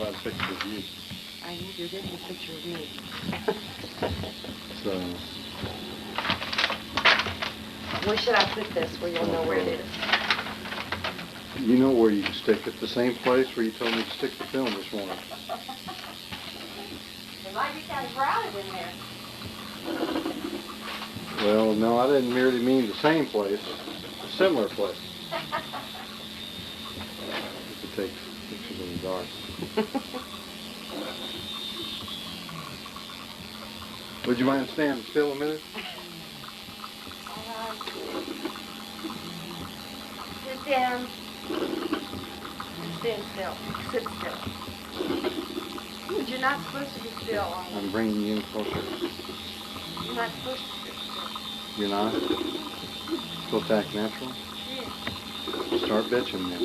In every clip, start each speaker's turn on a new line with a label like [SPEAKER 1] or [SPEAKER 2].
[SPEAKER 1] about a picture of you?
[SPEAKER 2] I need to get a picture of me.
[SPEAKER 1] So.
[SPEAKER 2] Where should I put this where you'll know where it is?
[SPEAKER 1] You know where you can stick it. The same place where you told me to stick the film this morning.
[SPEAKER 2] It might be kind of crowded in there.
[SPEAKER 1] Well, no, I didn't merely mean the same place. A similar place. You can take pictures in the dark. Would you mind standing still a minute?
[SPEAKER 2] All right. Sit down. Stand still. Sit still. Dude, you're not supposed to be still.
[SPEAKER 1] I'm bringing you in closer.
[SPEAKER 2] You're not supposed to sit still.
[SPEAKER 1] You're not? Supposed to act natural?
[SPEAKER 2] Yeah.
[SPEAKER 1] Start bitching then.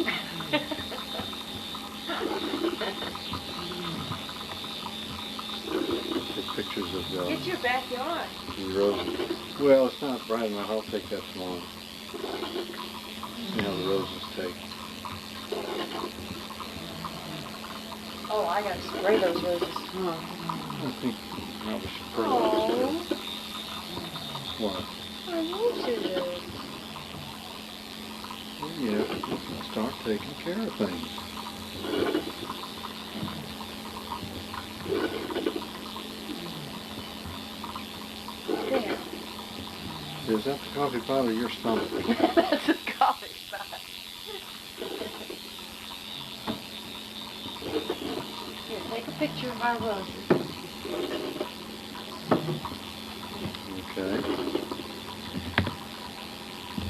[SPEAKER 1] Take pictures of
[SPEAKER 2] Get your backyard.
[SPEAKER 1] the roses. Well, it's not bright enough. I'll take that tomorrow. See how the roses take.
[SPEAKER 2] Oh, I gotta spray those roses.
[SPEAKER 1] I think we should put
[SPEAKER 2] Oh,
[SPEAKER 1] What?
[SPEAKER 2] I want to.
[SPEAKER 1] Yeah, start taking care of things.
[SPEAKER 2] There.
[SPEAKER 1] Is that the coffee pot or your stomach?
[SPEAKER 2] That's a coffee pot. Here, take a picture of our roses.
[SPEAKER 1] Okay.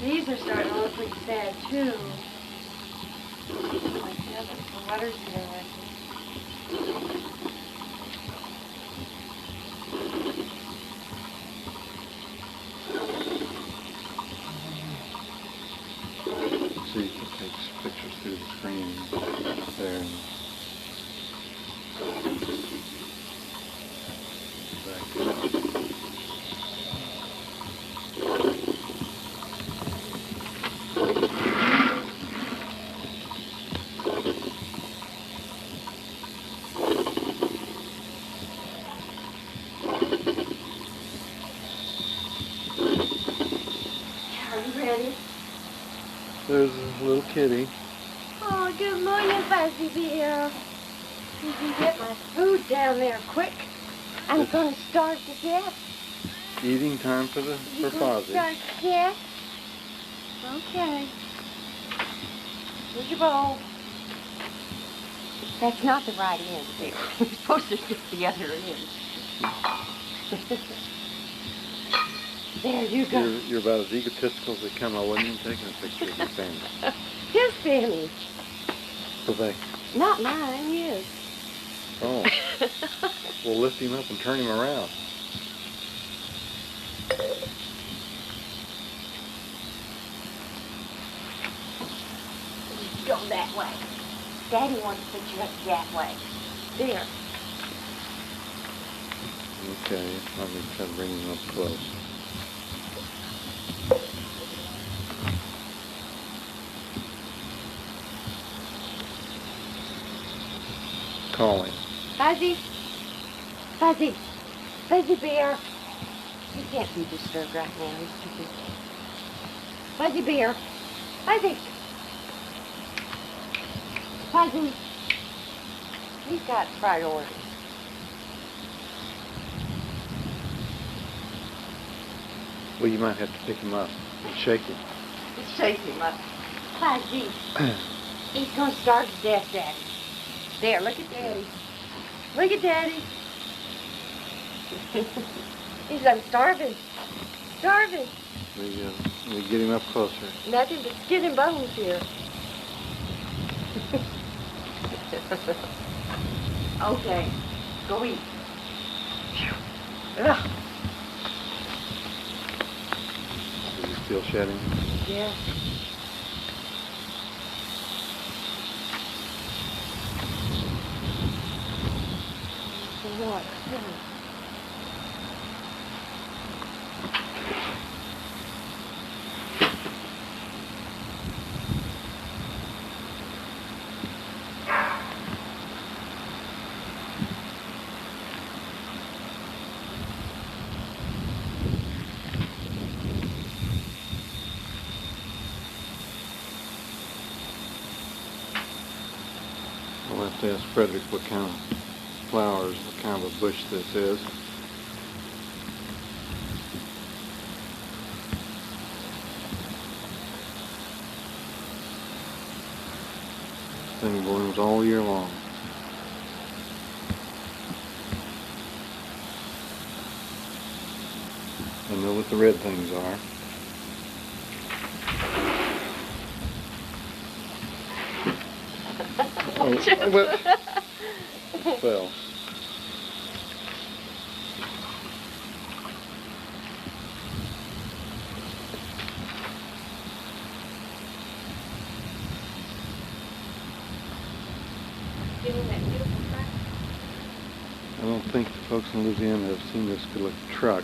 [SPEAKER 2] These are starting to look pretty sad too. Like the others. The letters in there like this.
[SPEAKER 1] So you can take pictures through the screen there. Back.
[SPEAKER 2] Are you ready?
[SPEAKER 1] There's a little kitty.
[SPEAKER 2] Oh, good morning, Fuzzy Bear. You can get my food down there quick. I'm gonna starve to death.
[SPEAKER 1] Eating time for Fozzie.
[SPEAKER 2] Starve to death? Okay. Here's your bowl. That's not the right end, dear. You're supposed to get the other end. There you go.
[SPEAKER 1] You're about as egotistical as they come. I wasn't even taking a picture of your family.
[SPEAKER 2] His family.
[SPEAKER 1] So they.
[SPEAKER 2] Not mine, his.
[SPEAKER 1] Oh. Well, lift him up and turn him around.
[SPEAKER 2] Go that way. Daddy wants to put you up that way. There.
[SPEAKER 1] Okay, I'm going to try to bring him up close. Calling.
[SPEAKER 2] Fuzzy. Fuzzy. Fuzzy Bear. He can't be disturbed right now. He's too busy. Fuzzy Bear. Fuzzy. Fuzzy. He's got priorities.
[SPEAKER 1] Well, you might have to pick him up and shake him.
[SPEAKER 2] Let's shake him up. Fuzzy. He's gonna starve to death, Daddy. There, look at Daddy. Look at Daddy. He's like starving. Starving.
[SPEAKER 1] We get him up closer.
[SPEAKER 2] Nothing but skin and bones here. Okay, go eat. Ugh.
[SPEAKER 1] Is he still shedding?
[SPEAKER 2] Yeah. What?
[SPEAKER 1] have to ask Frederick what kind of flowers, what kind of a bush this is. Thing blooms all year long. I know what the red things are. Oh, well, fell. I don't think the folks in Louisiana have seen this good looking truck.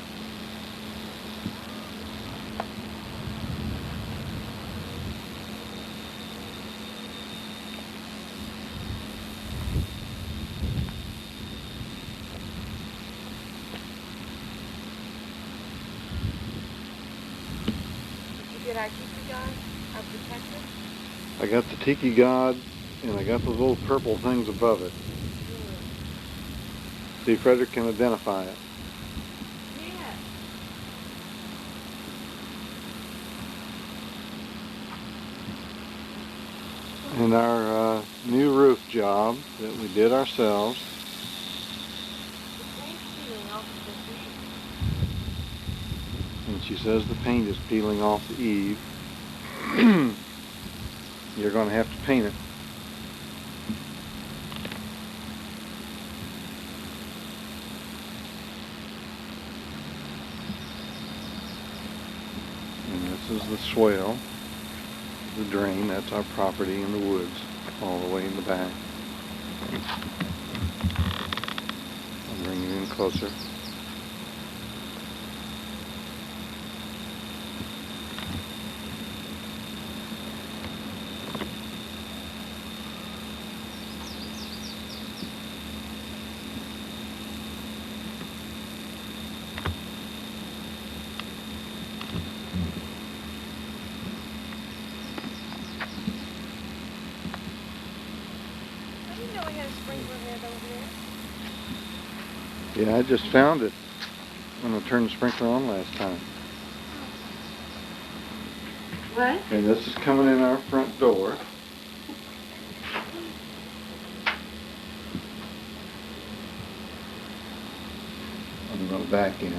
[SPEAKER 2] Did you get our tiki god, our protector?
[SPEAKER 1] I got the tiki god, and I got those little purple things above it. See, Frederick can identify it.
[SPEAKER 2] Yeah.
[SPEAKER 1] And our new roof job that we did ourselves. And she says the paint is peeling off the eave. You're going to have to paint it. And this is the swale, the drain. That's our property in the woods, all the way in the back. I'll bring you in closer. Yeah, I just found it when I turned the sprinkler on last time.
[SPEAKER 2] What?
[SPEAKER 1] And this is coming in our front door. I'm going to back in.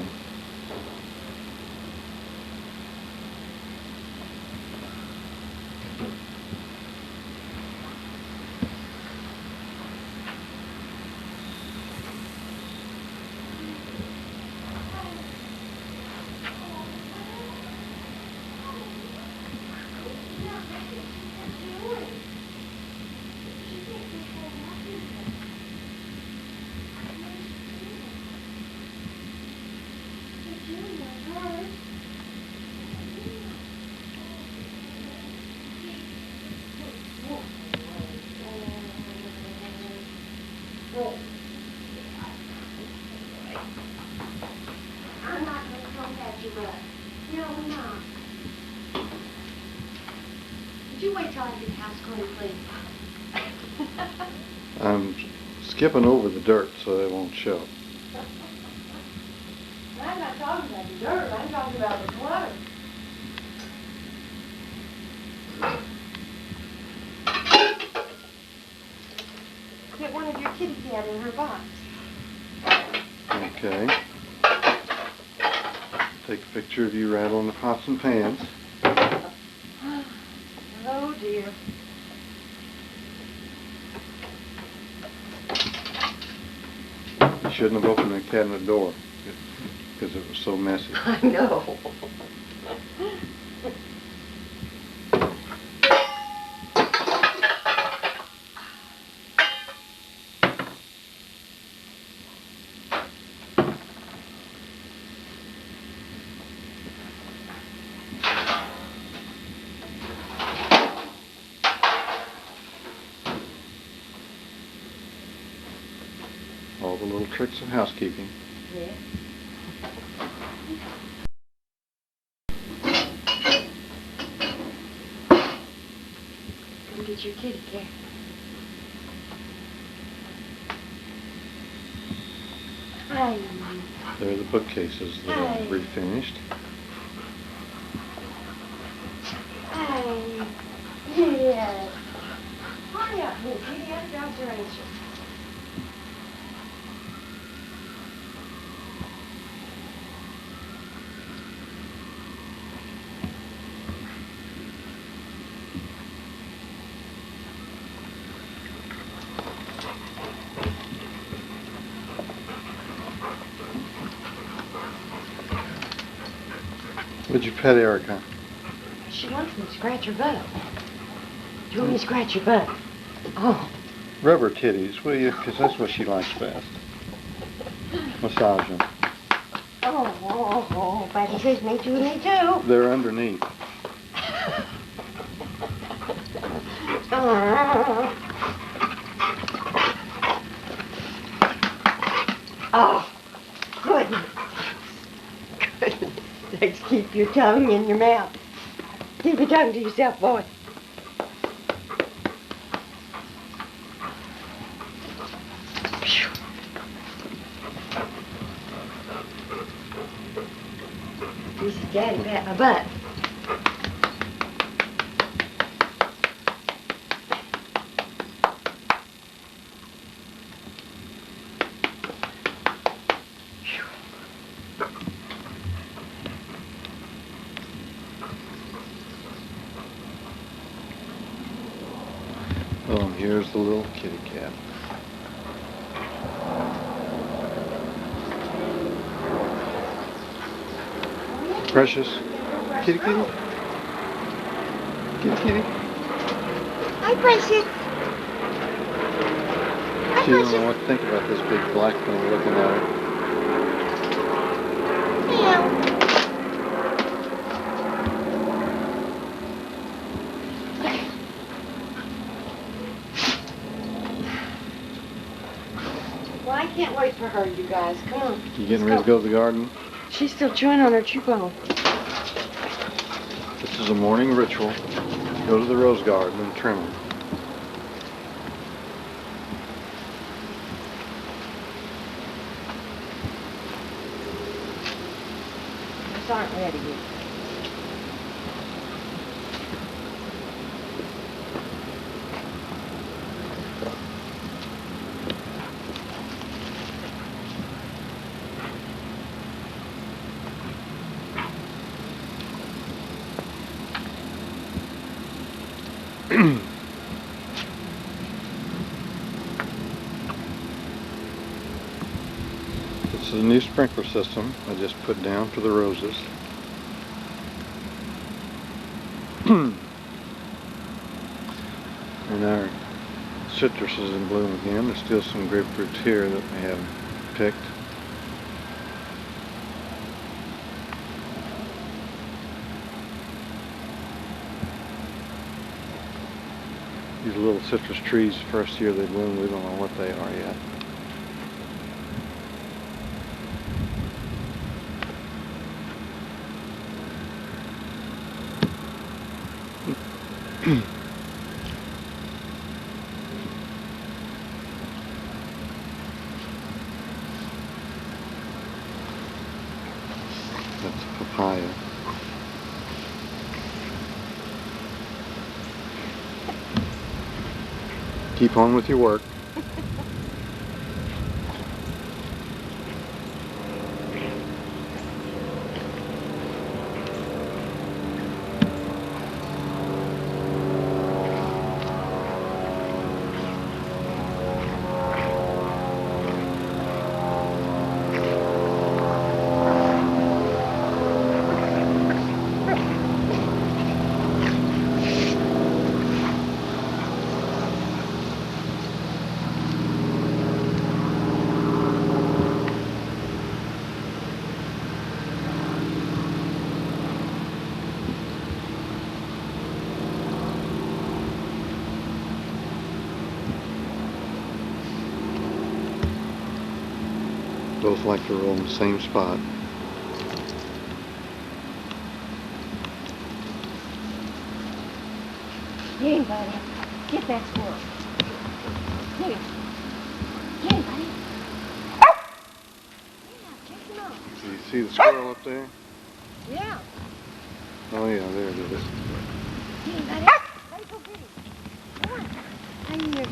[SPEAKER 2] I'm not going to come at you, but no, I'm not. Would you wait till I get the house clean, please?
[SPEAKER 1] I'm skipping over the dirt so they won't show.
[SPEAKER 2] I'm not talking about the dirt. I'm talking about the clutter. Get one of your kitty cat in her box.
[SPEAKER 1] Okay. Take a picture of you rattling the pots and pans.
[SPEAKER 2] Oh dear.
[SPEAKER 1] You shouldn't have opened the cabinet door because it was so messy.
[SPEAKER 2] I know.
[SPEAKER 1] All the little tricks of housekeeping.
[SPEAKER 2] Yeah. Come get your kitty cat. Hi.
[SPEAKER 1] There are the bookcases that are
[SPEAKER 2] Hi.
[SPEAKER 1] refinished.
[SPEAKER 2] Hi. Yeah. Hurry up, Miss. You have to drop your answer.
[SPEAKER 1] What'd you pet Erica?
[SPEAKER 2] She wants me to scratch her butt. Do you want me to scratch your butt? Oh.
[SPEAKER 1] Rubber titties, will you? Because that's what she likes best. Massage them.
[SPEAKER 2] Oh, Buddy says me too.
[SPEAKER 1] They're underneath.
[SPEAKER 2] Oh, goodness. Goodness sakes, keep your tongue in your mouth. Keep your tongue to yourself, boy. This is Daddy pat my butt.
[SPEAKER 1] Oh, and here's the little kitty cat. Precious. Kitty, kitty. Kitty, kitty.
[SPEAKER 2] Hi, Precious.
[SPEAKER 1] She don't know what to think about this big black thing looking at her.
[SPEAKER 2] Meow. Well, I can't wait for her, you guys. Come on.
[SPEAKER 1] You getting ready to go to the garden?
[SPEAKER 2] She's still chewing on her chew bone.
[SPEAKER 1] This is a morning ritual. Go to the rose garden and trim them.
[SPEAKER 2] These aren't ready yet.
[SPEAKER 1] This is a new sprinkler system I just put down for the roses. And our citrus is in bloom again. There's still some grapefruits here that we haven't picked. These little citrus trees, first year they bloom, we don't know what they are yet. That's a papaya. Keep on with your work. Both like to roll in the same spot.
[SPEAKER 2] Get him, buddy. Get that squirrel. Get him. Get him, buddy.
[SPEAKER 1] see the squirrel up there?
[SPEAKER 2] Yeah.
[SPEAKER 1] Oh yeah, there it is.
[SPEAKER 2] Hey, buddy. Hey, go get him. Come on. I need your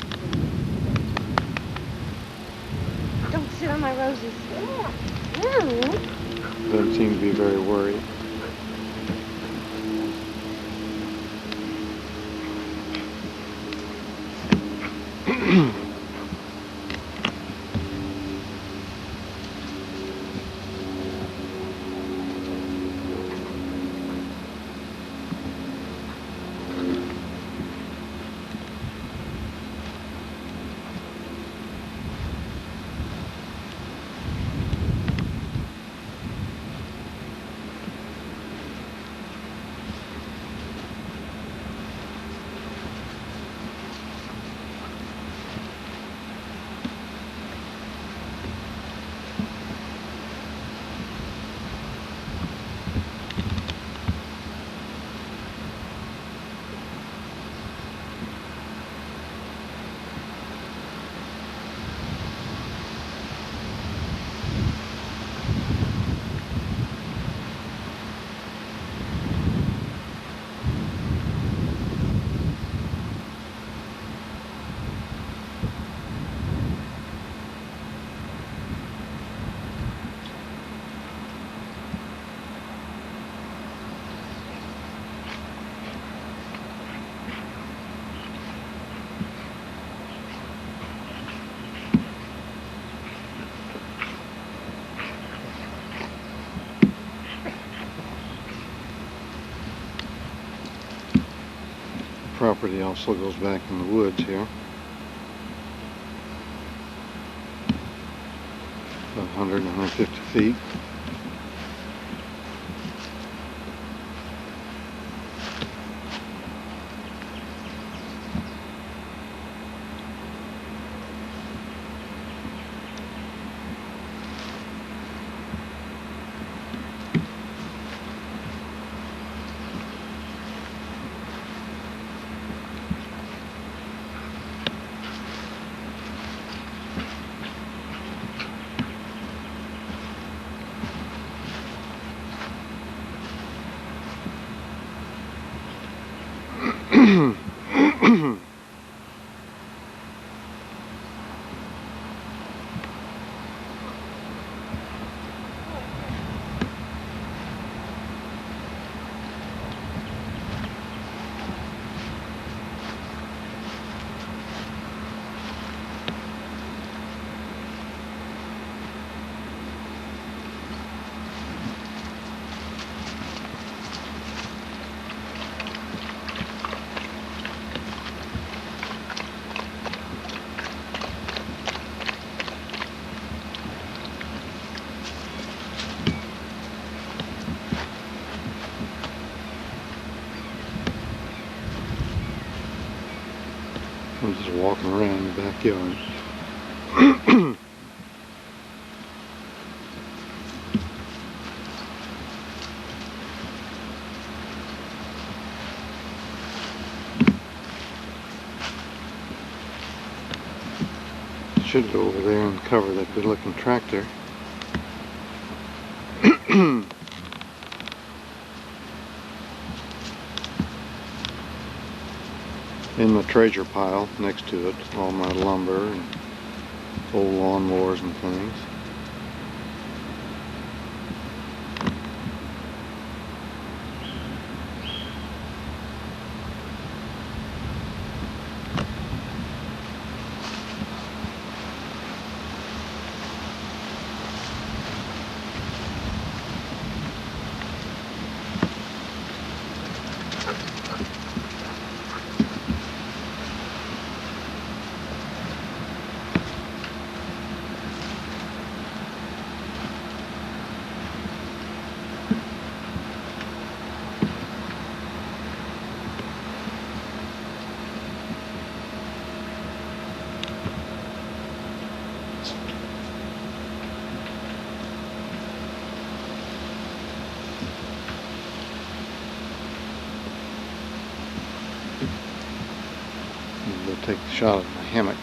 [SPEAKER 2] Don't sit on my roses. No.
[SPEAKER 1] Doesn't seem to be very worried. Property also goes back in the woods here. 100 and 150 feet. I'm just walking around the backyard. Should go over there and cover that good looking tractor. In the treasure pile next to it, all my lumber and old lawnmowers and things. We'll take a shot of my hammock.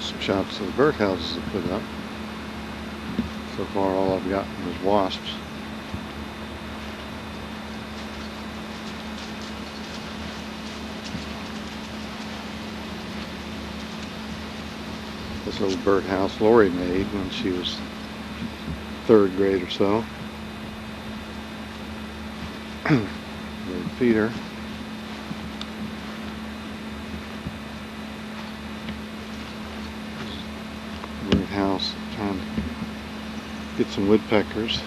[SPEAKER 1] some shots of the birdhouses I put up. So far all I've gotten is wasps. This little birdhouse Lori made when she was 3rd grade or so. Bird feeder. Birdhouse, trying to get some woodpeckers.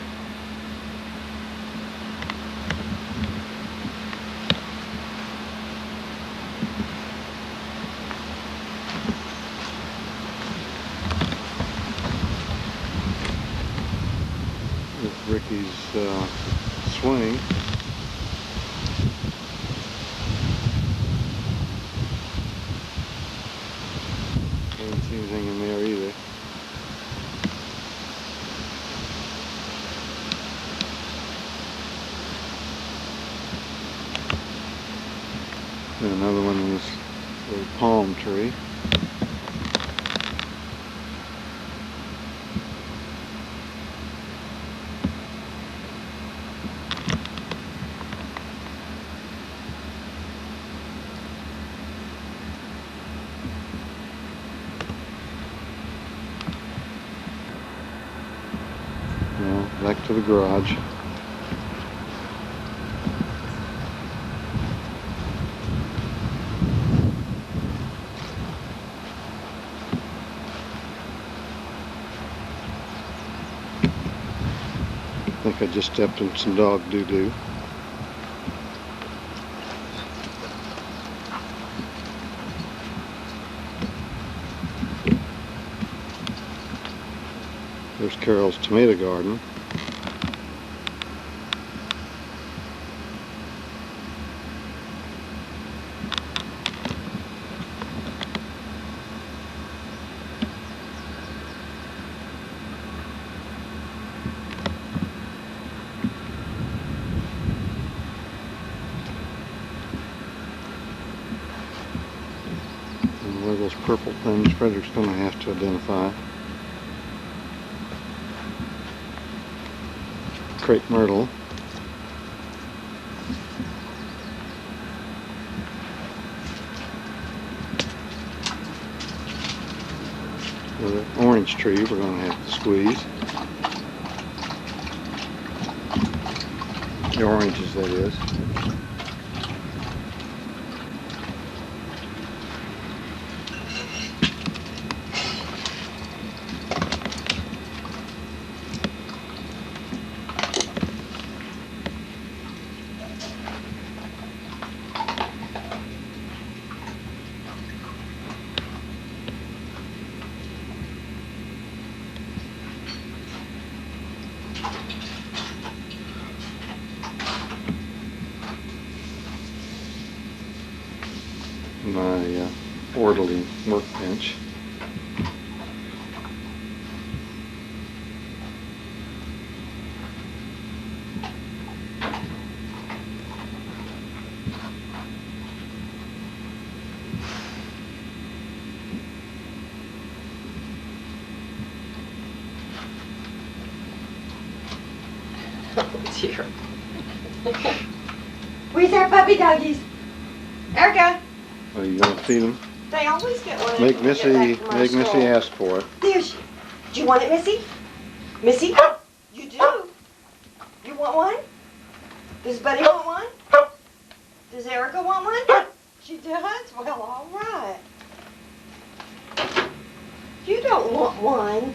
[SPEAKER 1] With Ricky's swing. Don't see anything in there either. And another one in this little palm tree. Well, back to the garage. I think I just stepped in some dog doo-doo. There's Carol's tomato garden. And one of those purple things Frederick's going to have to identify. Crepe myrtle. The orange tree we're going to have to squeeze. The oranges, that is. My orderly workbench.
[SPEAKER 2] Oh dear. Where's our puppy doggies? Erica!
[SPEAKER 1] Are you going to feed them?
[SPEAKER 2] They always get one.
[SPEAKER 1] Make Missy ask for it.
[SPEAKER 2] There she. Do you want it, Missy? Missy? You do? You want one? Does Buddy want one? Does Erica want one? She does? Well, all right. You don't want one.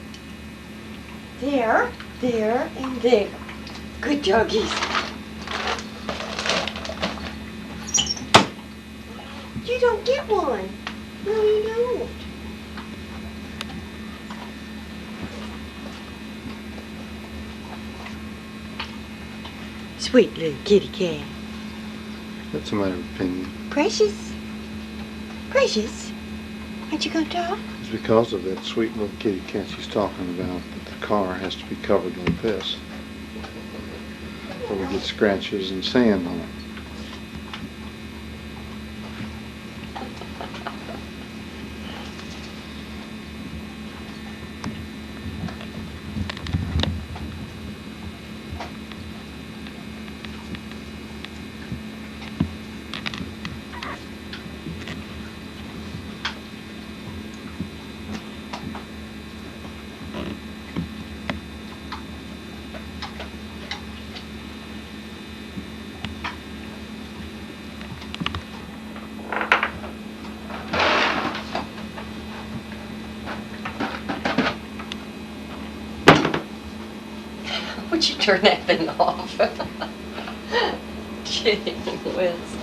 [SPEAKER 2] There, there, and there. Good doggies. You don't get one. No, you don't. Sweet little kitty cat.
[SPEAKER 1] That's a matter of opinion.
[SPEAKER 2] Precious. Precious. Aren't you gonna talk?
[SPEAKER 1] It's because of that sweet little kitty cat she's talking about that the car has to be covered like this, or we get scratches and sand on it.
[SPEAKER 2] Would you turn that thing off? Gee whiz.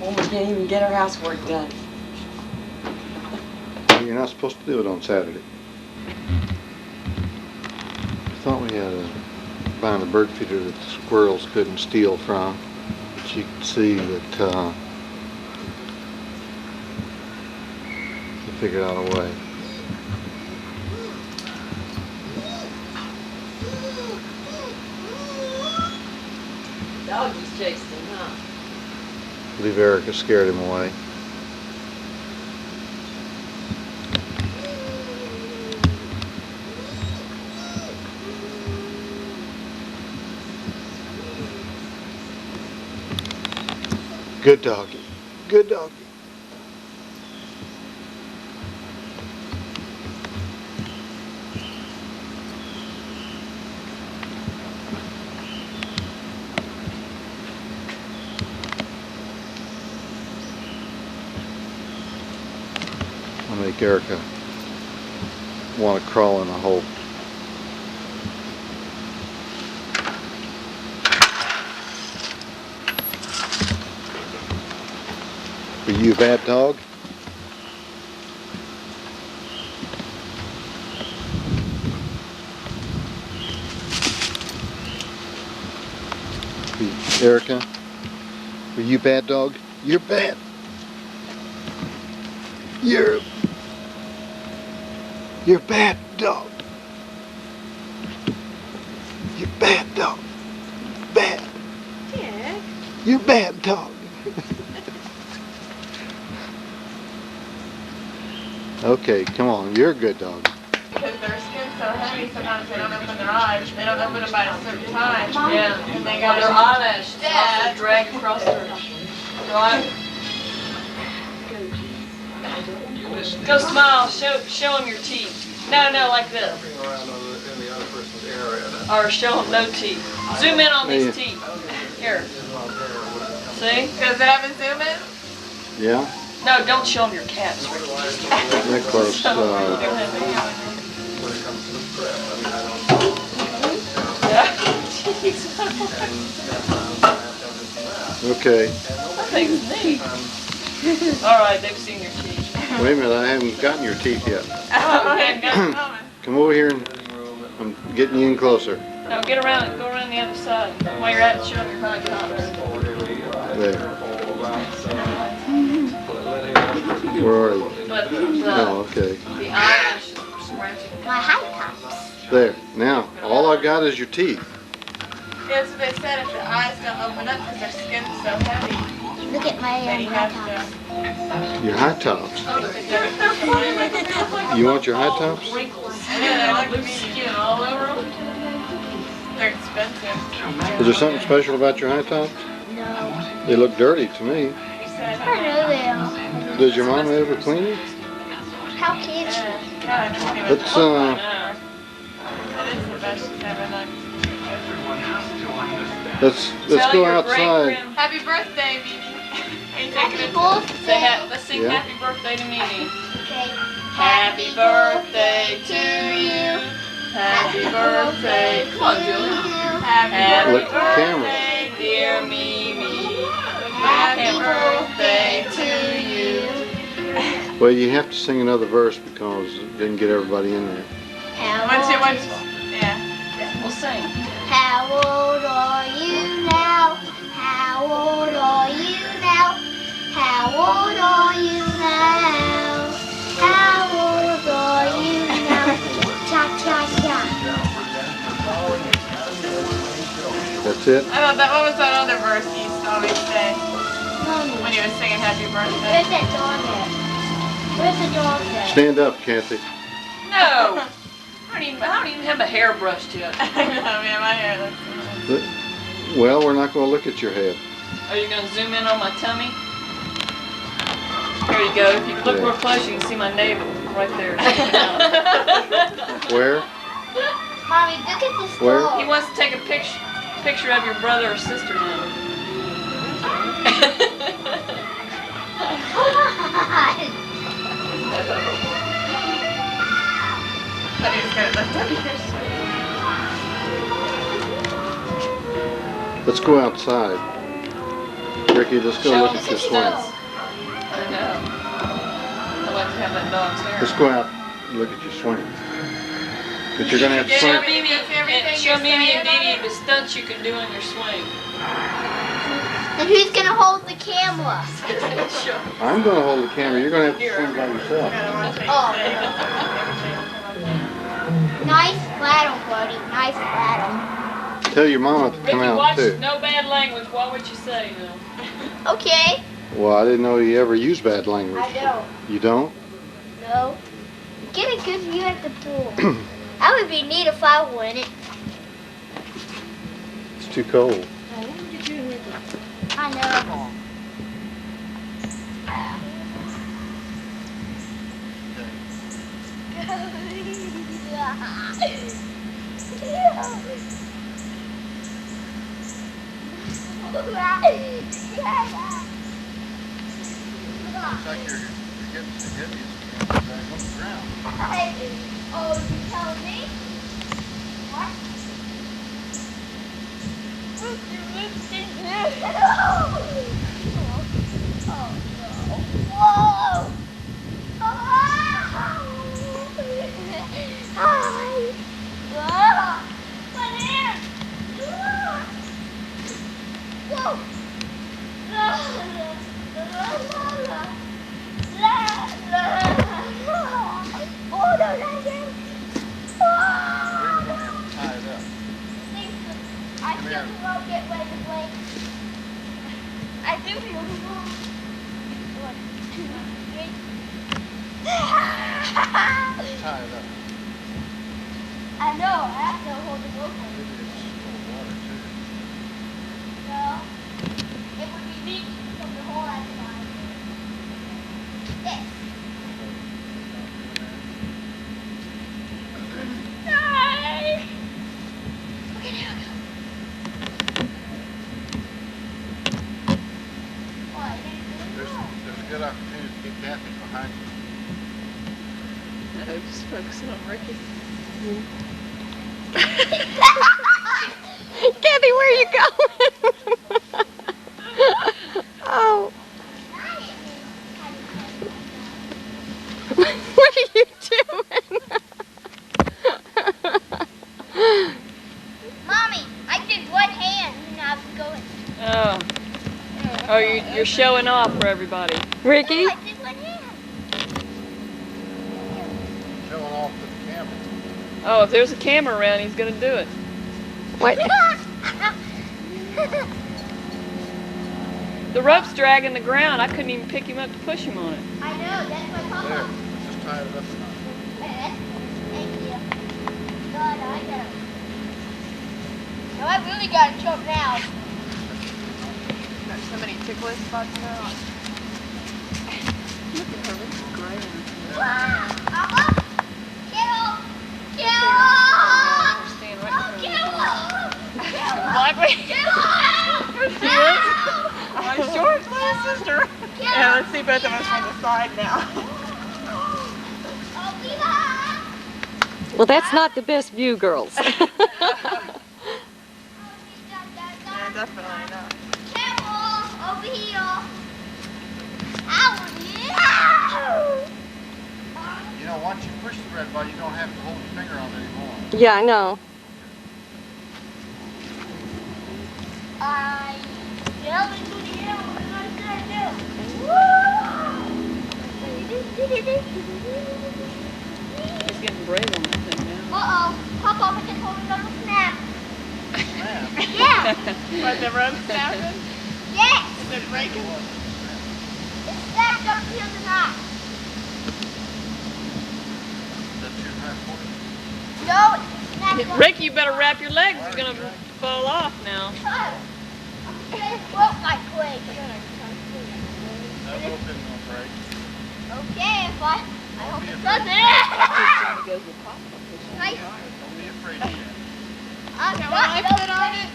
[SPEAKER 2] Well, we can't even get our housework done.
[SPEAKER 1] You're not supposed to do it on Saturday. I thought we had a find a bird feeder that the squirrels couldn't steal from. But you can see that they figured out a way.
[SPEAKER 2] Dog just chased him, huh?
[SPEAKER 1] I believe Erica scared him away. Good doggy. Good doggy. I'll make Erica want to crawl in a hole. Are you a bad dog? Erica, are you a bad dog? You're bad. You're a bad dog. You're a bad dog. Bad.
[SPEAKER 2] Yeah.
[SPEAKER 1] You're a bad dog. Okay, come on. You're a good dog.
[SPEAKER 3] Because their skin's so heavy, sometimes they don't open their eyes. They don't open them by a certain time.
[SPEAKER 2] Yeah.
[SPEAKER 3] And they
[SPEAKER 2] Well,
[SPEAKER 3] got
[SPEAKER 2] their eyelash
[SPEAKER 3] Dad.
[SPEAKER 2] also drag across their... Go smile. Show them your teeth. No, like this. Or show them no teeth. Zoom in on these teeth. Here. See?
[SPEAKER 3] Does it have a zoom in?
[SPEAKER 1] Yeah?
[SPEAKER 2] No, don't show them your cats, Ricky.
[SPEAKER 1] That close. Okay.
[SPEAKER 2] That thing's neat. All right, they've seen your teeth.
[SPEAKER 1] Wait a minute, I haven't gotten your teeth yet.
[SPEAKER 3] Oh, okay, good.
[SPEAKER 1] Come over here and I'm getting you in closer.
[SPEAKER 2] No, go around the other side. While you're at it, show them your hind tops.
[SPEAKER 1] There. Where are you?
[SPEAKER 2] But
[SPEAKER 1] Oh, okay.
[SPEAKER 2] the eyelashes are scratching.
[SPEAKER 4] My high tops.
[SPEAKER 1] There. Now, all I got is your teeth.
[SPEAKER 3] Yeah, that's what they said, if the eyes don't open up because their skin's so heavy,
[SPEAKER 4] Look at my
[SPEAKER 3] then you
[SPEAKER 4] high
[SPEAKER 3] have
[SPEAKER 4] tops.
[SPEAKER 1] Your high tops.
[SPEAKER 3] to...
[SPEAKER 1] You want your high tops?
[SPEAKER 3] Yeah, they look loose skin all over them. They're expensive.
[SPEAKER 1] Is there something special about your high tops?
[SPEAKER 4] No.
[SPEAKER 1] They look dirty to me.
[SPEAKER 4] I know they are.
[SPEAKER 1] Does your mom ever clean them?
[SPEAKER 4] How can she?
[SPEAKER 1] Let's
[SPEAKER 3] That is the best she's ever done.
[SPEAKER 1] let's go outside.
[SPEAKER 3] Happy birthday, Mimi. Are you taking
[SPEAKER 4] Happy
[SPEAKER 3] it?
[SPEAKER 4] birthday.
[SPEAKER 2] Let's sing
[SPEAKER 1] Yeah.
[SPEAKER 2] happy birthday to Mimi.
[SPEAKER 4] Okay.
[SPEAKER 2] Happy birthday to you. Happy birthday. Come on, Julie. Happy
[SPEAKER 1] Look at the camera.
[SPEAKER 2] birthday, dear Mimi.
[SPEAKER 3] Happy
[SPEAKER 2] birthday to you.
[SPEAKER 1] Well, you have to sing another verse because it didn't get everybody in there.
[SPEAKER 3] Yeah.
[SPEAKER 2] We'll sing.
[SPEAKER 4] How old are you now? How old are you now? How old are you now? How old are you now? Cha cha cha.
[SPEAKER 1] That's it?
[SPEAKER 3] I thought what was that other verse you used to always say
[SPEAKER 4] Mommy,
[SPEAKER 3] when you were singing Happy Birthday?
[SPEAKER 4] where's that dog at? Where's the dog at?
[SPEAKER 1] Stand up, Kathy.
[SPEAKER 2] No. I don't even have a hairbrush yet.
[SPEAKER 3] I know, man, my hair looks...
[SPEAKER 1] Well, we're not going to look at your head.
[SPEAKER 2] Are you going to zoom in on my tummy? Here you go. If you look real close, you can see my navel right there.
[SPEAKER 1] Where?
[SPEAKER 4] Mommy, look at this
[SPEAKER 1] Where?
[SPEAKER 4] dog.
[SPEAKER 2] He wants to take a picture of your brother or sister now.
[SPEAKER 3] thought he was gonna lift up your
[SPEAKER 1] Let's go outside. Ricky, let's go look at your swing.
[SPEAKER 3] I know. I like to have that dog's hair.
[SPEAKER 1] Let's go out and look at your swing. But you're gonna have to
[SPEAKER 3] Show
[SPEAKER 1] swing.
[SPEAKER 3] Mimi and Dee Dee the stunts you can do on your swing.
[SPEAKER 4] And who's gonna hold the camera?
[SPEAKER 1] I'm gonna hold the camera. You're gonna have to swing by yourself.
[SPEAKER 4] Oh. Nice flattle, Brody. Nice flattle.
[SPEAKER 1] Tell your mama to come
[SPEAKER 3] Ricky,
[SPEAKER 1] out
[SPEAKER 3] watch,
[SPEAKER 1] too.
[SPEAKER 3] no bad language. What would you say now?
[SPEAKER 4] Okay.
[SPEAKER 1] Well, I didn't know you ever used bad language.
[SPEAKER 4] I don't.
[SPEAKER 1] You don't?
[SPEAKER 4] No. Get a good view at the pool. That would be neat if I won it.
[SPEAKER 1] It's too cold.
[SPEAKER 4] I know.
[SPEAKER 1] Looks like you're getting some heavies back on the ground.
[SPEAKER 4] Oh, you telling me? What? Oh no. Whoa! I do feel the wrong. 1, 2, 3.
[SPEAKER 1] Tie it up.
[SPEAKER 4] I know, I have to hold it open.
[SPEAKER 1] Maybe it's full of water too.
[SPEAKER 4] No, it would be leaking from the hole at the line. This. No! Okay, there we go. What?
[SPEAKER 1] There's a good opportunity to get Kathy behind you.
[SPEAKER 3] I'm just focusing on Ricky.
[SPEAKER 2] Kathy, where are you going? Oh. What are you doing?
[SPEAKER 4] Mommy, I did one hand and I was going.
[SPEAKER 3] Oh, you're showing off for everybody.
[SPEAKER 2] Ricky?
[SPEAKER 4] No, I did one hand.
[SPEAKER 1] Showing off to the camera.
[SPEAKER 3] Oh, if there's a camera around, he's gonna do it.
[SPEAKER 2] What?
[SPEAKER 3] The rope's dragging the ground. I couldn't even pick him up to push him on it.
[SPEAKER 4] I know, that's my
[SPEAKER 1] There,
[SPEAKER 4] papa.
[SPEAKER 1] let's just tie it up.
[SPEAKER 4] Thank you. God, I gotta. No, I really gotta jump now.
[SPEAKER 3] Got so many ticklish spots now. Look at her, it's great.
[SPEAKER 4] Papa, kill!
[SPEAKER 3] Stand
[SPEAKER 4] Oh,
[SPEAKER 3] right in
[SPEAKER 4] kill!
[SPEAKER 3] Blackberry.
[SPEAKER 4] Kill!
[SPEAKER 3] There she is. My short little sister. Yeah, let's see both of us from the side now.
[SPEAKER 4] Oh, be back!
[SPEAKER 2] Well, that's not the best view, girls.
[SPEAKER 3] Yeah, definitely not.
[SPEAKER 4] Careful! Over here! Ow! Yeah!
[SPEAKER 1] You know, once you push the red button, you don't have to hold your finger on it anymore.
[SPEAKER 2] Yeah, I know.
[SPEAKER 4] I fell into the air. What am I going to do?
[SPEAKER 3] He's getting brave on that thing now.
[SPEAKER 4] Uh-oh. Papa, I just hold another snap.
[SPEAKER 1] Man,
[SPEAKER 4] Yeah.
[SPEAKER 3] What, the rope snapping?
[SPEAKER 4] Yes.
[SPEAKER 3] Is it breaking?
[SPEAKER 4] It's snapped up here tonight.
[SPEAKER 1] that's too high for you.
[SPEAKER 4] No, it's snapped up.
[SPEAKER 3] Rick, you better wrap your legs. You're going to fall off now.
[SPEAKER 4] Okay, broke my leg.
[SPEAKER 1] That rope isn't gonna break.
[SPEAKER 4] Okay, if I hope it doesn't. Nice.
[SPEAKER 1] Don't be afraid of it.
[SPEAKER 4] I'm
[SPEAKER 3] Can
[SPEAKER 4] not
[SPEAKER 3] I
[SPEAKER 4] gonna
[SPEAKER 3] sit on it?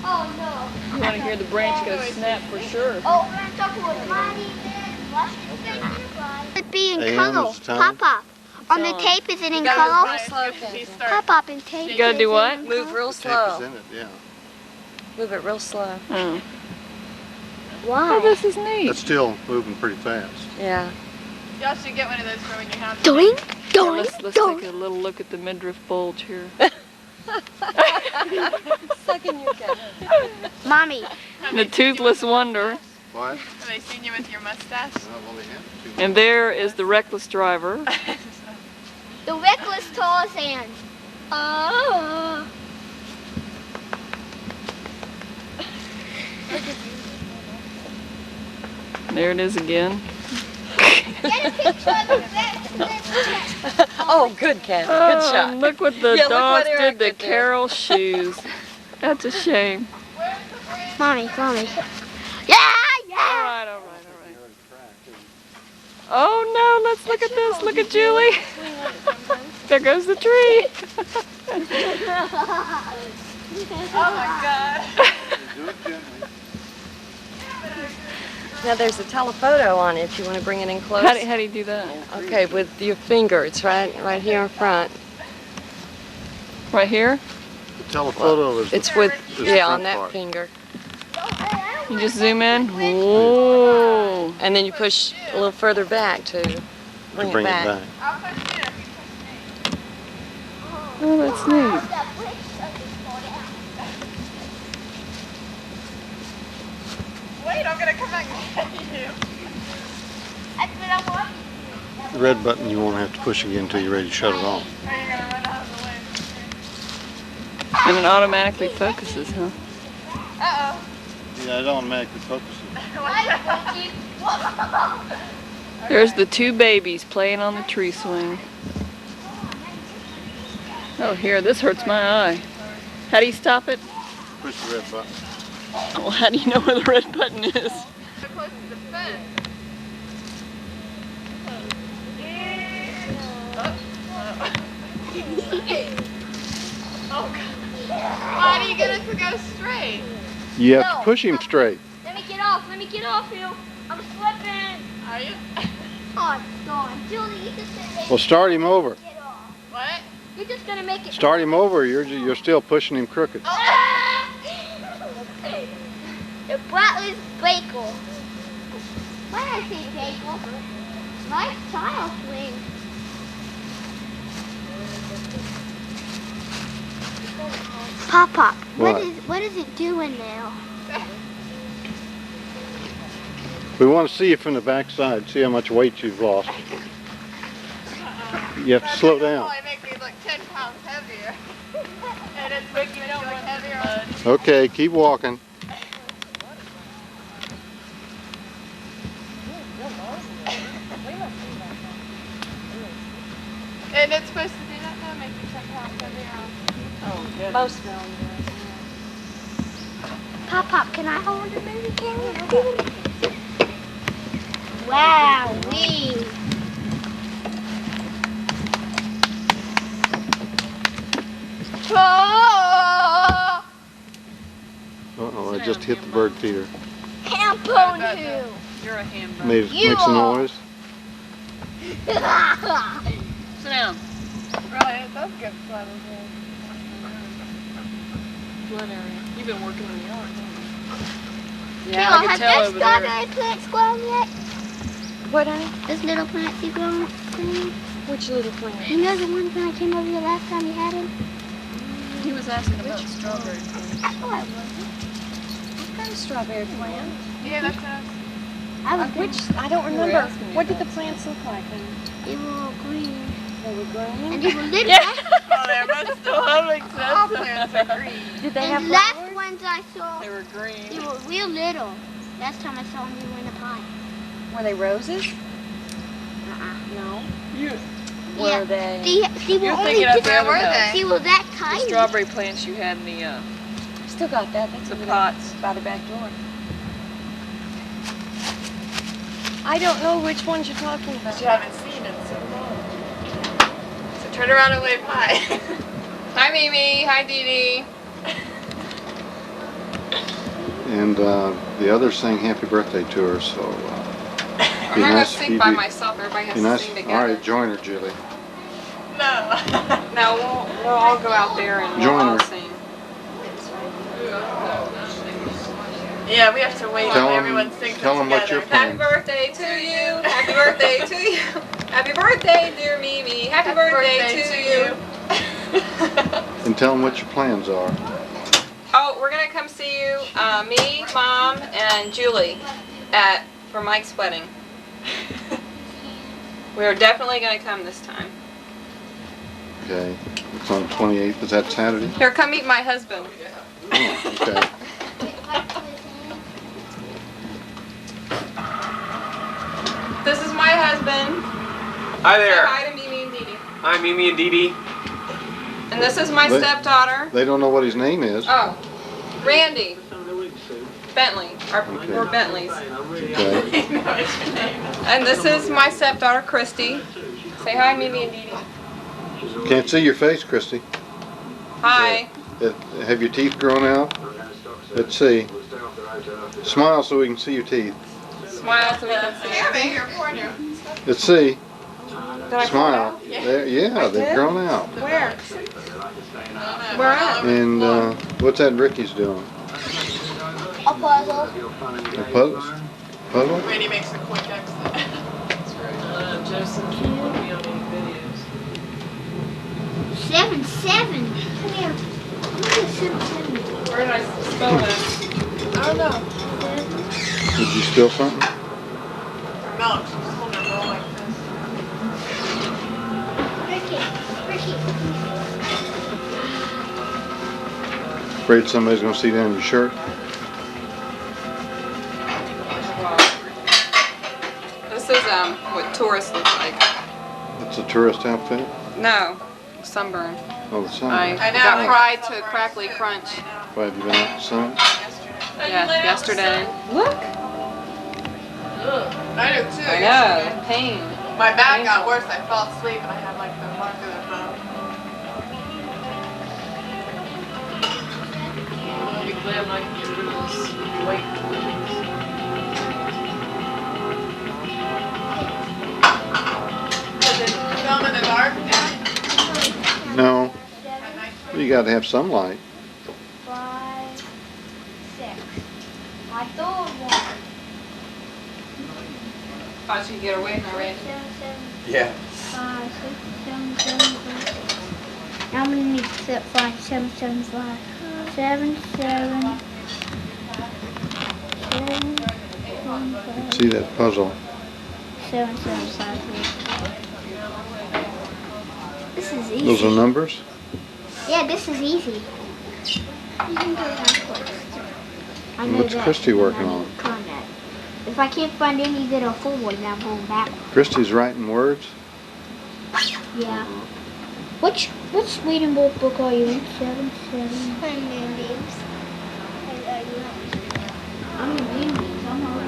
[SPEAKER 4] Oh no.
[SPEAKER 3] You want to hear the branch go snap for sure.
[SPEAKER 4] Oh, we're gonna talk to a mighty man. Watch his face in your eye. It be in
[SPEAKER 1] AM
[SPEAKER 4] color,
[SPEAKER 1] is the time?
[SPEAKER 4] Papa. On the tape, is it in color?
[SPEAKER 3] Real slow, Kathy.
[SPEAKER 4] Pop in tape.
[SPEAKER 3] You gotta do what?
[SPEAKER 5] Move real
[SPEAKER 1] Tape is
[SPEAKER 5] slow.
[SPEAKER 1] in it, yeah.
[SPEAKER 5] Move it real slow.
[SPEAKER 3] Oh.
[SPEAKER 4] Why?
[SPEAKER 3] Oh, this is neat.
[SPEAKER 1] That's still moving pretty fast.
[SPEAKER 5] Yeah.
[SPEAKER 3] Y'all should get one of those for when you have
[SPEAKER 4] Doink,
[SPEAKER 3] Yeah,
[SPEAKER 4] doink,
[SPEAKER 3] let's take
[SPEAKER 4] doink.
[SPEAKER 3] a little look at the midriff bulge here.
[SPEAKER 5] Sucking your cat.
[SPEAKER 4] Mommy,
[SPEAKER 3] The toothless wonder.
[SPEAKER 1] What?
[SPEAKER 3] Have they seen you with your mustache?
[SPEAKER 1] Well, they have to.
[SPEAKER 3] And there is the reckless driver.
[SPEAKER 4] the reckless Tarzan. Oh.
[SPEAKER 3] There it is again.
[SPEAKER 4] Get a picture of the reckless.
[SPEAKER 5] Oh, good, Kathy. Good
[SPEAKER 3] Oh,
[SPEAKER 5] shot.
[SPEAKER 3] look what the
[SPEAKER 5] Yeah, look
[SPEAKER 3] dogs
[SPEAKER 5] what Eric
[SPEAKER 3] did to
[SPEAKER 5] did there.
[SPEAKER 3] Carol's shoes. That's a shame.
[SPEAKER 4] Mommy. Yeah, yeah.
[SPEAKER 3] All right. Oh no, let's look at this. Look at Julie. There goes the tree. Oh my God.
[SPEAKER 1] Do it gently.
[SPEAKER 5] Now there's a telephoto on it if you want to bring it in close.
[SPEAKER 3] How do you do that?
[SPEAKER 5] Okay, with your finger. It's right here in front.
[SPEAKER 3] Right here?
[SPEAKER 1] The telephoto is
[SPEAKER 5] It's
[SPEAKER 1] the,
[SPEAKER 5] with,
[SPEAKER 1] is the
[SPEAKER 5] yeah,
[SPEAKER 1] front
[SPEAKER 5] on that
[SPEAKER 1] part.
[SPEAKER 5] finger.
[SPEAKER 3] You just zoom in. Whoa.
[SPEAKER 5] And then you push a little further back to bring it back.
[SPEAKER 3] Oh, that's neat. Wait, I'm gonna come back and get you.
[SPEAKER 1] The red button you won't have to push again until you're ready to shut it off.
[SPEAKER 3] Are you gonna run out of the way? And it automatically focuses, huh? Uh-oh.
[SPEAKER 1] Yeah, it automatically focuses.
[SPEAKER 3] There's the two babies playing on the tree swing. Oh, here, this hurts my eye. How do you stop it?
[SPEAKER 1] Push the red button.
[SPEAKER 3] Well, how do you know where the red button is? Why do you get it to go straight?
[SPEAKER 1] You have to push him straight.
[SPEAKER 4] Let me get off you. I'm slipping.
[SPEAKER 3] Are you?
[SPEAKER 4] On. Julie, you just gonna make
[SPEAKER 1] Well, start him over.
[SPEAKER 4] it off.
[SPEAKER 3] What?
[SPEAKER 4] You're just gonna make it.
[SPEAKER 1] Start him over. You're still pushing him crooked.
[SPEAKER 4] The Bratler's bagel. Why did I say bagel? Nice child swing. Pop,
[SPEAKER 1] What?
[SPEAKER 4] what is it doing now?
[SPEAKER 1] We want to see you from the back side. See how much weight you've lost. You have to slow down.
[SPEAKER 3] It makes me look 10 pounds heavier. And it's making me look heavier.
[SPEAKER 1] Okay, keep walking.
[SPEAKER 3] And it's supposed to do that now, make you 10 pounds heavier. Oh, good.
[SPEAKER 5] Most of them.
[SPEAKER 4] Pop, can I hold the baby camera? Wow-wee.
[SPEAKER 1] Uh-oh, I just hit the bird feeder.
[SPEAKER 4] Tampon who?
[SPEAKER 3] You're a hamburger.
[SPEAKER 1] Makes a
[SPEAKER 4] are.
[SPEAKER 1] noise.
[SPEAKER 3] Sit down. Really, it does get blood in here. Blood area. You've been working in the yard, haven't you?
[SPEAKER 5] Yeah,
[SPEAKER 3] I can
[SPEAKER 4] have
[SPEAKER 3] tell
[SPEAKER 4] those
[SPEAKER 3] over there.
[SPEAKER 4] strawberry plants grown yet?
[SPEAKER 5] What, honey?
[SPEAKER 4] Those little plants you grown?
[SPEAKER 5] Which little plant?
[SPEAKER 4] You know the ones when I came over here last time you had them?
[SPEAKER 3] He was asking about strawberry plants.
[SPEAKER 4] I thought I was.
[SPEAKER 5] What kind of strawberry plant?
[SPEAKER 3] Yeah, that's us.
[SPEAKER 4] I was
[SPEAKER 5] Which, I don't remember. What did the plants look like, honey?
[SPEAKER 4] They were all green.
[SPEAKER 5] They were green?
[SPEAKER 4] And they were little.
[SPEAKER 3] Oh, they must still have
[SPEAKER 5] All plants are green. Did they have
[SPEAKER 4] And the last
[SPEAKER 5] flowers?
[SPEAKER 4] ones I saw,
[SPEAKER 3] They were green.
[SPEAKER 4] they were real little. Last time I saw them, they were in a pie.
[SPEAKER 5] Were they roses? No.
[SPEAKER 3] You,
[SPEAKER 5] Were they?
[SPEAKER 4] See, were
[SPEAKER 3] You're
[SPEAKER 4] only
[SPEAKER 3] thinking of
[SPEAKER 4] just,
[SPEAKER 3] the other guy.
[SPEAKER 4] See, were that
[SPEAKER 3] the
[SPEAKER 4] tiny.
[SPEAKER 3] strawberry plants you had in the
[SPEAKER 5] Still got that. That's
[SPEAKER 3] The
[SPEAKER 5] over
[SPEAKER 3] pots.
[SPEAKER 5] there by the back door. I don't know which ones you're talking about.
[SPEAKER 3] you haven't seen in so long. So turn around and wave hi. Hi, Mimi. Hi, Dee Dee.
[SPEAKER 1] And the others sang happy birthday to her, so
[SPEAKER 3] I'm not going to sing by myself. Everybody has
[SPEAKER 1] be
[SPEAKER 3] to
[SPEAKER 1] nice.
[SPEAKER 3] sing
[SPEAKER 1] All
[SPEAKER 3] together.
[SPEAKER 1] right, join her, Julie.
[SPEAKER 3] No.
[SPEAKER 5] No, we'll all go out there and we'll
[SPEAKER 1] Join
[SPEAKER 5] all
[SPEAKER 1] her.
[SPEAKER 5] sing.
[SPEAKER 3] Yeah, we have to wait
[SPEAKER 1] Tell
[SPEAKER 3] until
[SPEAKER 1] 'em-
[SPEAKER 3] everyone sings
[SPEAKER 1] tell 'em what
[SPEAKER 3] together.
[SPEAKER 1] your plan-
[SPEAKER 5] Happy birthday to you. Happy birthday to you. Happy birthday, dear Mimi. Happy birthday to you.
[SPEAKER 1] And tell them what your plans are.
[SPEAKER 5] Oh, we're gonna come see you, me, Mom, and Julie, for Mike's wedding. We're definitely gonna come this time.
[SPEAKER 1] Okay. It's on the 28th. Is that Saturday?
[SPEAKER 5] Here, come meet my husband.
[SPEAKER 1] Oh, okay.
[SPEAKER 5] This is my husband.
[SPEAKER 6] Hi
[SPEAKER 5] Say
[SPEAKER 6] there.
[SPEAKER 5] hi to Mimi and Dee Dee.
[SPEAKER 6] Hi, Mimi and Dee Dee.
[SPEAKER 5] And this is my
[SPEAKER 1] They-
[SPEAKER 5] stepdaughter.
[SPEAKER 1] They don't know what his name is.
[SPEAKER 5] Oh, Randy. Bentley.
[SPEAKER 1] Okay.
[SPEAKER 5] We're Bentleys.
[SPEAKER 1] Okay.
[SPEAKER 5] And this is my stepdaughter, Christy. Say hi, Mimi and Dee Dee.
[SPEAKER 1] Can't see your face, Christy.
[SPEAKER 5] Hi.
[SPEAKER 1] Have your teeth grown out? Let's see. Smile so we can see your teeth.
[SPEAKER 5] Smile so we can see.
[SPEAKER 3] Yeah, they hear for you.
[SPEAKER 1] Let's see.
[SPEAKER 5] Did I
[SPEAKER 1] Smile.
[SPEAKER 5] fall
[SPEAKER 1] There, yeah, they've
[SPEAKER 5] did?
[SPEAKER 1] grown out.
[SPEAKER 5] out? Where? Where at?
[SPEAKER 1] And what's that Ricky's doing?
[SPEAKER 4] A puzzle.
[SPEAKER 1] A puzzle? Puzzle?
[SPEAKER 3] Randy makes a quick exit.
[SPEAKER 6] Joseph, put me on any videos.
[SPEAKER 4] 7, 7. Come here. Look at 7, 7.
[SPEAKER 5] Where did I spell that?
[SPEAKER 3] I don't know.
[SPEAKER 1] Did you steal something?
[SPEAKER 3] No, she's just holding a roll like this.
[SPEAKER 4] Ricky.
[SPEAKER 1] Afraid somebody's gonna see down your shirt?
[SPEAKER 5] This is what tourists look like.
[SPEAKER 1] It's a tourist outfit?
[SPEAKER 5] No, sunburn.
[SPEAKER 1] Oh, the sun.
[SPEAKER 5] I
[SPEAKER 3] I know.
[SPEAKER 5] got fried to a crackly crunch.
[SPEAKER 1] Why have you been out in the sun?
[SPEAKER 5] Yeah, yesterday. Look.
[SPEAKER 3] I do too.
[SPEAKER 5] I know. Pain.
[SPEAKER 3] My back got worse. I fell asleep and I had like the mark of the bone.
[SPEAKER 6] I'll be glad I can get rid of this weight.
[SPEAKER 3] Does it film in the dark? Yeah.
[SPEAKER 1] No. You gotta have sunlight.
[SPEAKER 4] 5, 6. I thought one.
[SPEAKER 5] Thought you could get away from Randy.
[SPEAKER 4] 7, 7,
[SPEAKER 6] Yeah.
[SPEAKER 4] 5, 6, 7, 7, 5. I'm gonna need 5, 7, 7, 5. 7, 7. 7, 7,
[SPEAKER 1] See that puzzle?
[SPEAKER 4] 7, 7, 5. This is easy.
[SPEAKER 1] Those are numbers?
[SPEAKER 4] Yeah, this is easy. You can go backwards. I know
[SPEAKER 1] What's
[SPEAKER 4] that.
[SPEAKER 1] Christy working on?
[SPEAKER 4] Conrad. If I can't find any that are forward, then I'm going backwards.
[SPEAKER 1] Christy's writing words?
[SPEAKER 4] Yeah. Which reading book are you in? 7, 7. I'm in names. I'm in names. I'm on.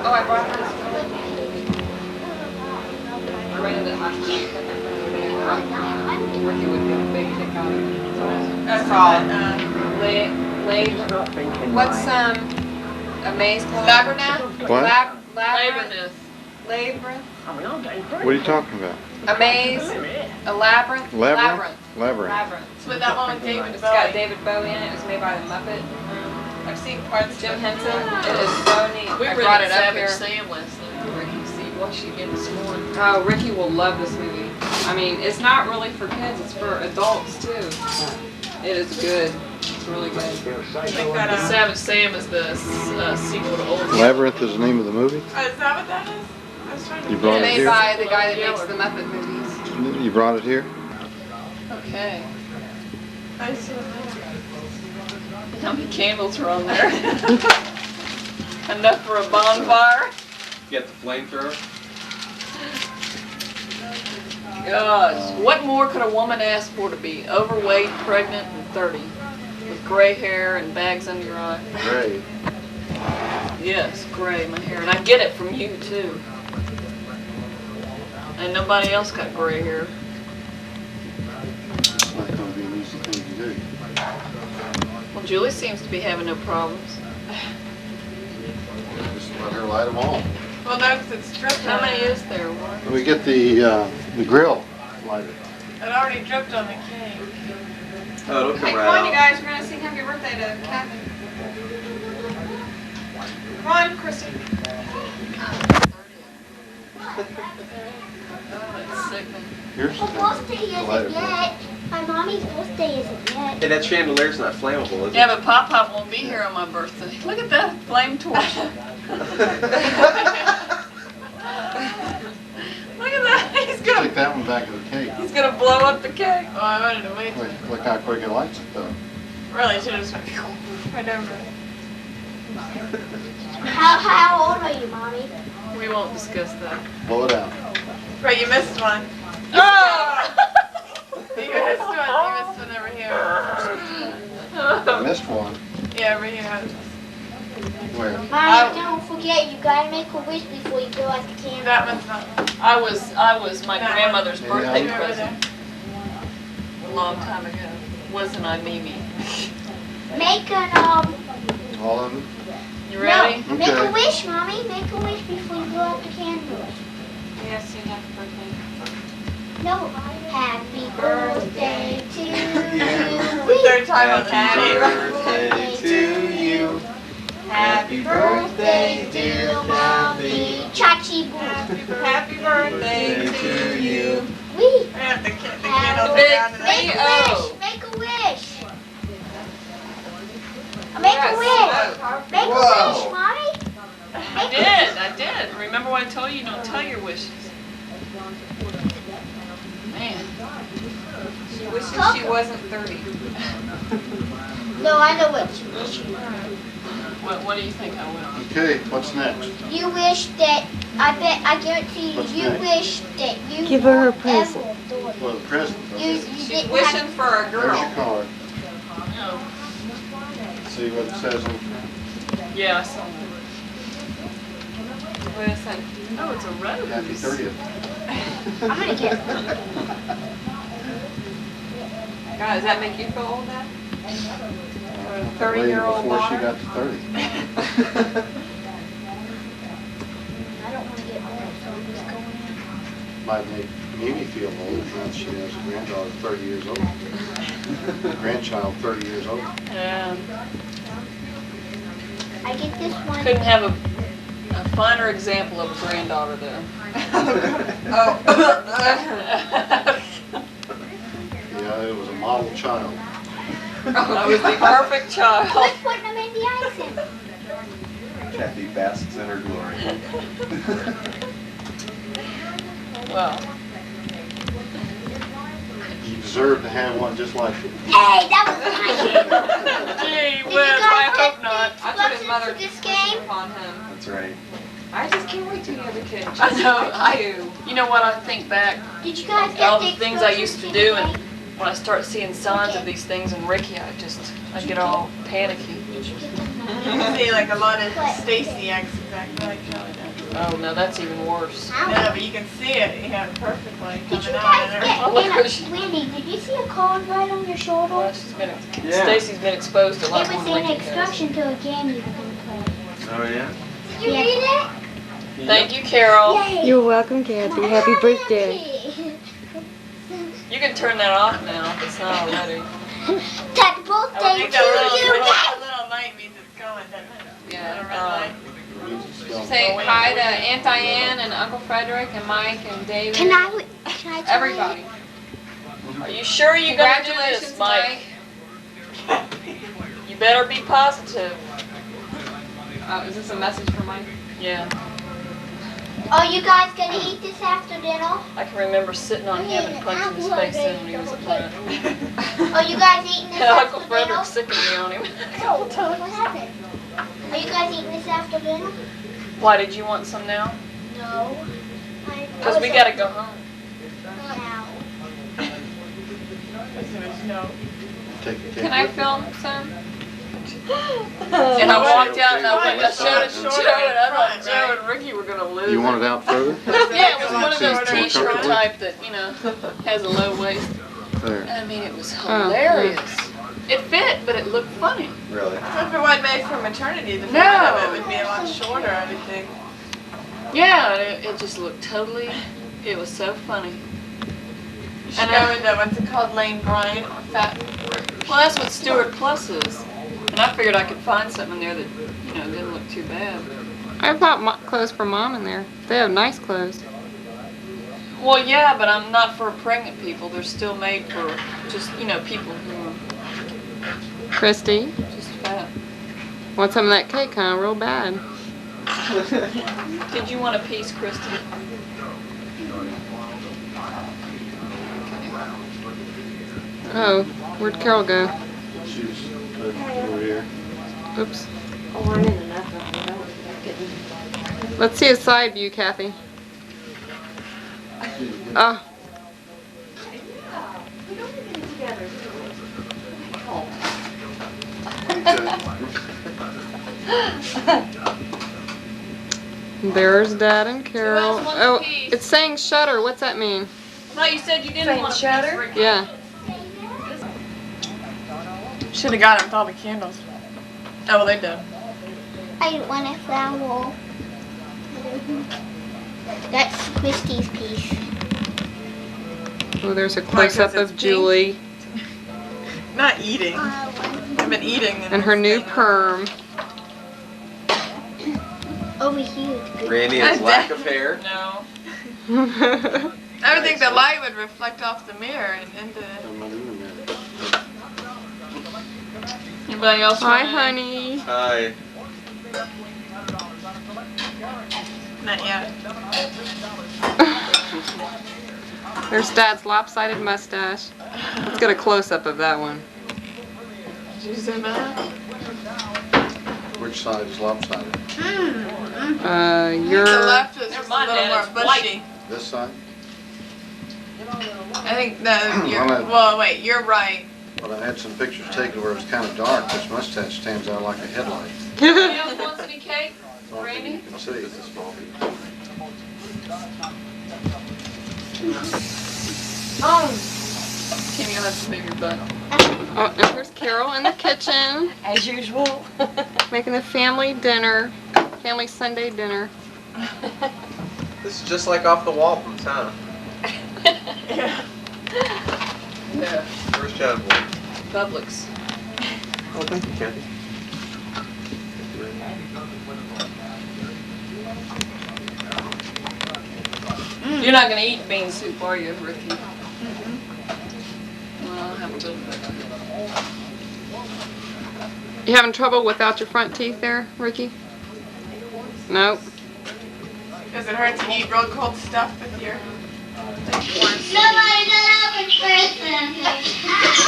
[SPEAKER 5] Oh, I brought this. I read it at last night. Ricky would get a big kick out of it.
[SPEAKER 3] That's all.
[SPEAKER 5] What's Amaze called?
[SPEAKER 3] Labyrinth?
[SPEAKER 1] What?
[SPEAKER 5] Labyrinth. Labyrinth.
[SPEAKER 1] What are you talking about?
[SPEAKER 5] Amaze. A labyrinth.
[SPEAKER 1] Labyrinth? Labyrinth.
[SPEAKER 5] Labyrinth.
[SPEAKER 3] It's with that one with David
[SPEAKER 5] It's got
[SPEAKER 3] Bowie.
[SPEAKER 5] David Bowie in it. It was made by the Muppet.
[SPEAKER 3] I've seen parts.
[SPEAKER 5] Jim Henson. It is so neat.
[SPEAKER 6] We
[SPEAKER 5] I
[SPEAKER 6] read
[SPEAKER 5] brought
[SPEAKER 6] it
[SPEAKER 5] it up
[SPEAKER 6] Savage
[SPEAKER 5] here.
[SPEAKER 6] Sam last night. Ricky, see what she did this morning.
[SPEAKER 5] Oh, Ricky will love this movie. I mean, it's not really for kids, it's for adults too. It is good. It's really good.
[SPEAKER 3] I think that,
[SPEAKER 6] Savage Sam is the sequel to Old
[SPEAKER 1] Labyrinth is the name of the movie?
[SPEAKER 3] is that what that is? I was trying to
[SPEAKER 1] You brought it
[SPEAKER 5] Made
[SPEAKER 1] here?
[SPEAKER 5] by the guy that makes the Muppet movies.
[SPEAKER 1] You brought it here?
[SPEAKER 5] Okay.
[SPEAKER 3] I see what
[SPEAKER 5] How many candles are on there? Enough for a bonfire?
[SPEAKER 6] You got the flamethrower?
[SPEAKER 7] Gosh, what more could a woman ask for to be overweight, pregnant, and 30? With gray hair and bags under your eye?
[SPEAKER 1] Great.
[SPEAKER 7] Yes, gray, my hair. And I get it from you, too. And nobody else got gray hair.
[SPEAKER 1] It's not gonna be an easy thing to do.
[SPEAKER 7] Well, Julie seems to be having no problems.
[SPEAKER 1] Just let her light them all.
[SPEAKER 3] Well, Well, no, 'cause it's dripped.
[SPEAKER 7] How many is there? One.
[SPEAKER 1] We get the grill lighter.
[SPEAKER 3] It already dripped on the cake.
[SPEAKER 8] Oh, it'll
[SPEAKER 5] Hey,
[SPEAKER 8] come
[SPEAKER 5] come
[SPEAKER 8] right
[SPEAKER 5] on, you
[SPEAKER 8] out.
[SPEAKER 5] guys. We're gonna sing happy birthday to Kevin. Come on, Chrissy.
[SPEAKER 7] Oh, it's sickening.
[SPEAKER 1] Here's
[SPEAKER 4] My birthday
[SPEAKER 1] the lighter.
[SPEAKER 4] isn't yet. My mommy's birthday isn't yet.
[SPEAKER 8] Hey, that chandelier's not flammable, is
[SPEAKER 7] Yeah, but Pop Pop won't be here on my birthday. Look at that flame torch. Look at that. He's
[SPEAKER 1] Stick
[SPEAKER 7] gonna
[SPEAKER 1] that one back in the cake.
[SPEAKER 7] he's gonna blow up the cake.
[SPEAKER 3] Oh, I wanted to wait.
[SPEAKER 1] Look how quick it lights it though.
[SPEAKER 3] Really should have just went right over it.
[SPEAKER 4] How old are you, mommy?
[SPEAKER 7] We won't discuss that.
[SPEAKER 1] Blow it out.
[SPEAKER 3] Right, you missed one.
[SPEAKER 7] Oh!
[SPEAKER 3] You missed one. You missed one over here.
[SPEAKER 1] I missed one.
[SPEAKER 3] Yeah, over here.
[SPEAKER 1] Where?
[SPEAKER 4] Mommy, don't forget, you gotta make a wish before you blow out the candle.
[SPEAKER 3] That one's not.
[SPEAKER 7] I was my
[SPEAKER 3] That
[SPEAKER 7] grandmother's
[SPEAKER 1] one.
[SPEAKER 7] birthday
[SPEAKER 1] Yeah.
[SPEAKER 7] present a long time ago. Wasn't I, Mimi?
[SPEAKER 4] Make an,
[SPEAKER 1] All of them?
[SPEAKER 7] You ready?
[SPEAKER 4] No, make a
[SPEAKER 1] Okay.
[SPEAKER 4] wish, mommy. Make a wish before you blow out the candles.
[SPEAKER 5] Yes, sing happy birthday.
[SPEAKER 4] No. Happy birthday to you.
[SPEAKER 3] Third time on
[SPEAKER 8] Happy
[SPEAKER 3] that.
[SPEAKER 8] birthday to you.
[SPEAKER 4] Happy birthday, dear mommy. Chachi boo.
[SPEAKER 3] Happy birthday to you.
[SPEAKER 4] We
[SPEAKER 3] I have the candles
[SPEAKER 7] Big
[SPEAKER 3] down to
[SPEAKER 4] make
[SPEAKER 3] that.
[SPEAKER 4] a wish. Make a wish. Make a wish. Make a wish,
[SPEAKER 8] Whoa.
[SPEAKER 4] mommy.
[SPEAKER 7] I did. Remember when I told you don't tell your wishes? Man.
[SPEAKER 5] She wishes she wasn't 30.
[SPEAKER 4] No, I know what you wish.
[SPEAKER 7] What do you think I will?
[SPEAKER 1] Okay, what's next?
[SPEAKER 4] You wish that, I guarantee you,
[SPEAKER 1] What's
[SPEAKER 4] you
[SPEAKER 1] next?
[SPEAKER 4] wish that you
[SPEAKER 2] Give her her
[SPEAKER 4] forever
[SPEAKER 2] present.
[SPEAKER 4] thought
[SPEAKER 1] Well, the present.
[SPEAKER 4] You,
[SPEAKER 1] Okay.
[SPEAKER 4] you
[SPEAKER 5] She's
[SPEAKER 4] didn't
[SPEAKER 5] wishing
[SPEAKER 4] have,
[SPEAKER 5] for a
[SPEAKER 1] There's your
[SPEAKER 5] girl.
[SPEAKER 1] card.
[SPEAKER 7] Oh,
[SPEAKER 1] See what it says on
[SPEAKER 7] yeah, I saw that.
[SPEAKER 5] What did it say?
[SPEAKER 7] Oh, it's a rose.
[SPEAKER 1] Happy 30th.
[SPEAKER 4] I'm gonna get
[SPEAKER 5] God, does that make you feel old now?
[SPEAKER 1] Way
[SPEAKER 5] 30-year-old
[SPEAKER 1] before she
[SPEAKER 5] daughter.
[SPEAKER 1] got to 30.
[SPEAKER 4] I don't want to get old, so I'm just going in.
[SPEAKER 1] Might make Mimi feel old once she has a granddaughter 30 years old. Grandchild 30 years old.
[SPEAKER 7] Yeah.
[SPEAKER 4] I get this one.
[SPEAKER 7] Couldn't have a finer example of a granddaughter there.
[SPEAKER 5] Oh.
[SPEAKER 1] Yeah, it was a model child.
[SPEAKER 7] I was the perfect child.
[SPEAKER 4] Quit putting them in the icing.
[SPEAKER 8] Kathy basks in her glory.
[SPEAKER 7] Well,
[SPEAKER 1] You deserve to have one just like it.
[SPEAKER 4] Hey, that was nice.
[SPEAKER 7] gee
[SPEAKER 4] Did you
[SPEAKER 7] whiz, I
[SPEAKER 4] guys
[SPEAKER 7] hope
[SPEAKER 4] get
[SPEAKER 7] not.
[SPEAKER 5] I thought his mother
[SPEAKER 4] this
[SPEAKER 5] was
[SPEAKER 4] game?
[SPEAKER 5] upon him.
[SPEAKER 8] That's right.
[SPEAKER 5] I just can't wait till you have a kid.
[SPEAKER 7] I know.
[SPEAKER 5] I do.
[SPEAKER 7] You know what? I think back
[SPEAKER 4] Did you guys get
[SPEAKER 7] all
[SPEAKER 4] the
[SPEAKER 7] the things I used to do, and
[SPEAKER 4] game?
[SPEAKER 7] when I start seeing signs of these things in Ricky, I get all panicky.
[SPEAKER 3] You can see like a lot of Stacy acts exactly like Kelly does.
[SPEAKER 7] Oh no, that's even worse.
[SPEAKER 3] No, but you can see it, perfectly
[SPEAKER 4] Did you
[SPEAKER 3] coming out
[SPEAKER 4] guys
[SPEAKER 3] of her.
[SPEAKER 4] get,
[SPEAKER 7] Oh, look where
[SPEAKER 4] Wendy, did you see a card right on your shoulder?
[SPEAKER 7] Well, Stacy's been exposed to a lot
[SPEAKER 4] It
[SPEAKER 7] more
[SPEAKER 4] was
[SPEAKER 7] than
[SPEAKER 4] an
[SPEAKER 7] Ricky has.
[SPEAKER 4] instruction to a game you were going to play.
[SPEAKER 8] Oh, yeah?
[SPEAKER 4] Did you read it?
[SPEAKER 7] Thank you, Carol.
[SPEAKER 4] Yay.
[SPEAKER 2] You're welcome, Kathy. Happy birthday.
[SPEAKER 7] You can turn that off now if it's not already.
[SPEAKER 4] Happy
[SPEAKER 3] I
[SPEAKER 4] birthday
[SPEAKER 3] think
[SPEAKER 4] to
[SPEAKER 3] that
[SPEAKER 4] you.
[SPEAKER 3] little light means it's going, doesn't it?
[SPEAKER 5] Yeah.
[SPEAKER 3] Little red light.
[SPEAKER 5] Say hi to Aunt Diane and Uncle Frederick and Mike and David.
[SPEAKER 4] Can I tell
[SPEAKER 5] Everybody.
[SPEAKER 7] Are you sure you're gonna do this,
[SPEAKER 5] Congratulations,
[SPEAKER 7] Mike? You better be positive.
[SPEAKER 5] Is this a message for Mike?
[SPEAKER 7] Yeah.
[SPEAKER 4] Are you guys going to eat this after dinner?
[SPEAKER 7] I can remember sitting on him and punching his face in when he was a brat.
[SPEAKER 4] Are you guys eating this
[SPEAKER 7] And Uncle
[SPEAKER 4] after dinner?
[SPEAKER 7] Frederick sickened me on him a couple times.
[SPEAKER 4] What happened? Are you guys eating this after dinner?
[SPEAKER 7] Why, did you want some now?
[SPEAKER 4] No.
[SPEAKER 7] Because we gotta go home.
[SPEAKER 4] Now.
[SPEAKER 3] As soon as you know.
[SPEAKER 1] Take the cake
[SPEAKER 5] Can I
[SPEAKER 1] with you.
[SPEAKER 5] film some?
[SPEAKER 7] And I walked out and I went, I showed it to
[SPEAKER 3] Short
[SPEAKER 7] Joe, and I thought
[SPEAKER 3] front,
[SPEAKER 7] Joe
[SPEAKER 3] right?
[SPEAKER 7] and Ricky were gonna lose
[SPEAKER 1] You
[SPEAKER 7] it.
[SPEAKER 1] want it out further?
[SPEAKER 7] Yeah, it was one of
[SPEAKER 1] See,
[SPEAKER 7] those
[SPEAKER 1] it's more
[SPEAKER 7] t-shirt
[SPEAKER 1] comfortable.
[SPEAKER 7] type that, you know, has a low waist.
[SPEAKER 1] There.
[SPEAKER 7] I mean, it was hilarious. It fit, but it looked funny.
[SPEAKER 8] Really?
[SPEAKER 3] So if it wasn't made for maternity, the
[SPEAKER 7] No.
[SPEAKER 3] front of it would be a lot shorter, I would think.
[SPEAKER 7] Yeah, it just looked totally. It was so funny.
[SPEAKER 3] You should go into, what's it called, Lane Bryant or Fat.
[SPEAKER 7] Well, that's what Stewart Plus is, and I figured I could find something in there that didn't look too bad.
[SPEAKER 5] I bought clothes for Mom in there. They have nice clothes.
[SPEAKER 7] Well, yeah, but I'm not for pregnant people. They're still made for just people who are
[SPEAKER 5] Christy,
[SPEAKER 7] just fat.
[SPEAKER 5] want some of that cake, huh? Real bad.
[SPEAKER 7] Did you want a piece, Christy?
[SPEAKER 5] Oh, where'd Carol go?
[SPEAKER 1] She's over here.
[SPEAKER 5] Oops.
[SPEAKER 2] Oh, I'm in enough of it.
[SPEAKER 5] Let's see a side view, Kathy. Oh. There's Dad and Carol.
[SPEAKER 7] Who else wants
[SPEAKER 5] Oh,
[SPEAKER 7] a piece?
[SPEAKER 5] it's saying shutter. What's that mean?
[SPEAKER 7] I thought you said you didn't
[SPEAKER 2] Saying
[SPEAKER 7] want a
[SPEAKER 2] shutter?
[SPEAKER 7] piece, Ricky.
[SPEAKER 5] Yeah.
[SPEAKER 3] Should have got it with all the candles. Oh, well, they did.
[SPEAKER 4] I want a flower. That's Christy's piece.
[SPEAKER 5] Oh, there's a
[SPEAKER 3] Why, 'cause
[SPEAKER 5] close-up
[SPEAKER 3] it's
[SPEAKER 5] of
[SPEAKER 3] pink?
[SPEAKER 5] Julie
[SPEAKER 3] Not eating. I've been eating.
[SPEAKER 5] and her new perm.
[SPEAKER 4] Over here.
[SPEAKER 8] Randy has lack of hair.
[SPEAKER 3] No.
[SPEAKER 5] Hi,
[SPEAKER 3] I would think the light would reflect off the mirror and into it.
[SPEAKER 1] I'm not in the mirror.
[SPEAKER 7] Anybody else? want
[SPEAKER 5] honey.
[SPEAKER 8] Hi.
[SPEAKER 3] Not yet.
[SPEAKER 5] There's Dad's lopsided mustache. Let's get a close-up of that one.
[SPEAKER 3] Did you zoom out?
[SPEAKER 1] Which side is lopsided?
[SPEAKER 3] The
[SPEAKER 5] Your
[SPEAKER 3] left was
[SPEAKER 7] Never
[SPEAKER 3] just a
[SPEAKER 7] mind,
[SPEAKER 3] little
[SPEAKER 7] Dad,
[SPEAKER 3] more
[SPEAKER 7] it's white.
[SPEAKER 3] bushy.
[SPEAKER 1] This side?
[SPEAKER 3] I think that you're,
[SPEAKER 1] I'm at-
[SPEAKER 3] well, wait, you're right.
[SPEAKER 1] But I had some pictures taken where it was kind of dark. This mustache stands out like a headlight.
[SPEAKER 7] Anybody else wants any cake?
[SPEAKER 1] So I think
[SPEAKER 7] Randy?
[SPEAKER 1] you can see it's a small piece.
[SPEAKER 7] Kim, you'll have to move your butt.
[SPEAKER 5] Oh, and here's Carol in the kitchen
[SPEAKER 2] As usual.
[SPEAKER 5] making the family dinner, family Sunday dinner.
[SPEAKER 8] This is just like off the wall from town.
[SPEAKER 3] Yeah.
[SPEAKER 7] Yeah.
[SPEAKER 8] Where's John Boy?
[SPEAKER 7] Publix.
[SPEAKER 8] Oh, thank you, Kathy.
[SPEAKER 7] You're not gonna eat bean soup, are you, Ricky? Well, I'll have a little bit.
[SPEAKER 5] You having trouble without your front teeth there, Ricky? Nope.
[SPEAKER 3] Does it hurt to eat real cold stuff with your
[SPEAKER 4] Nobody got open person.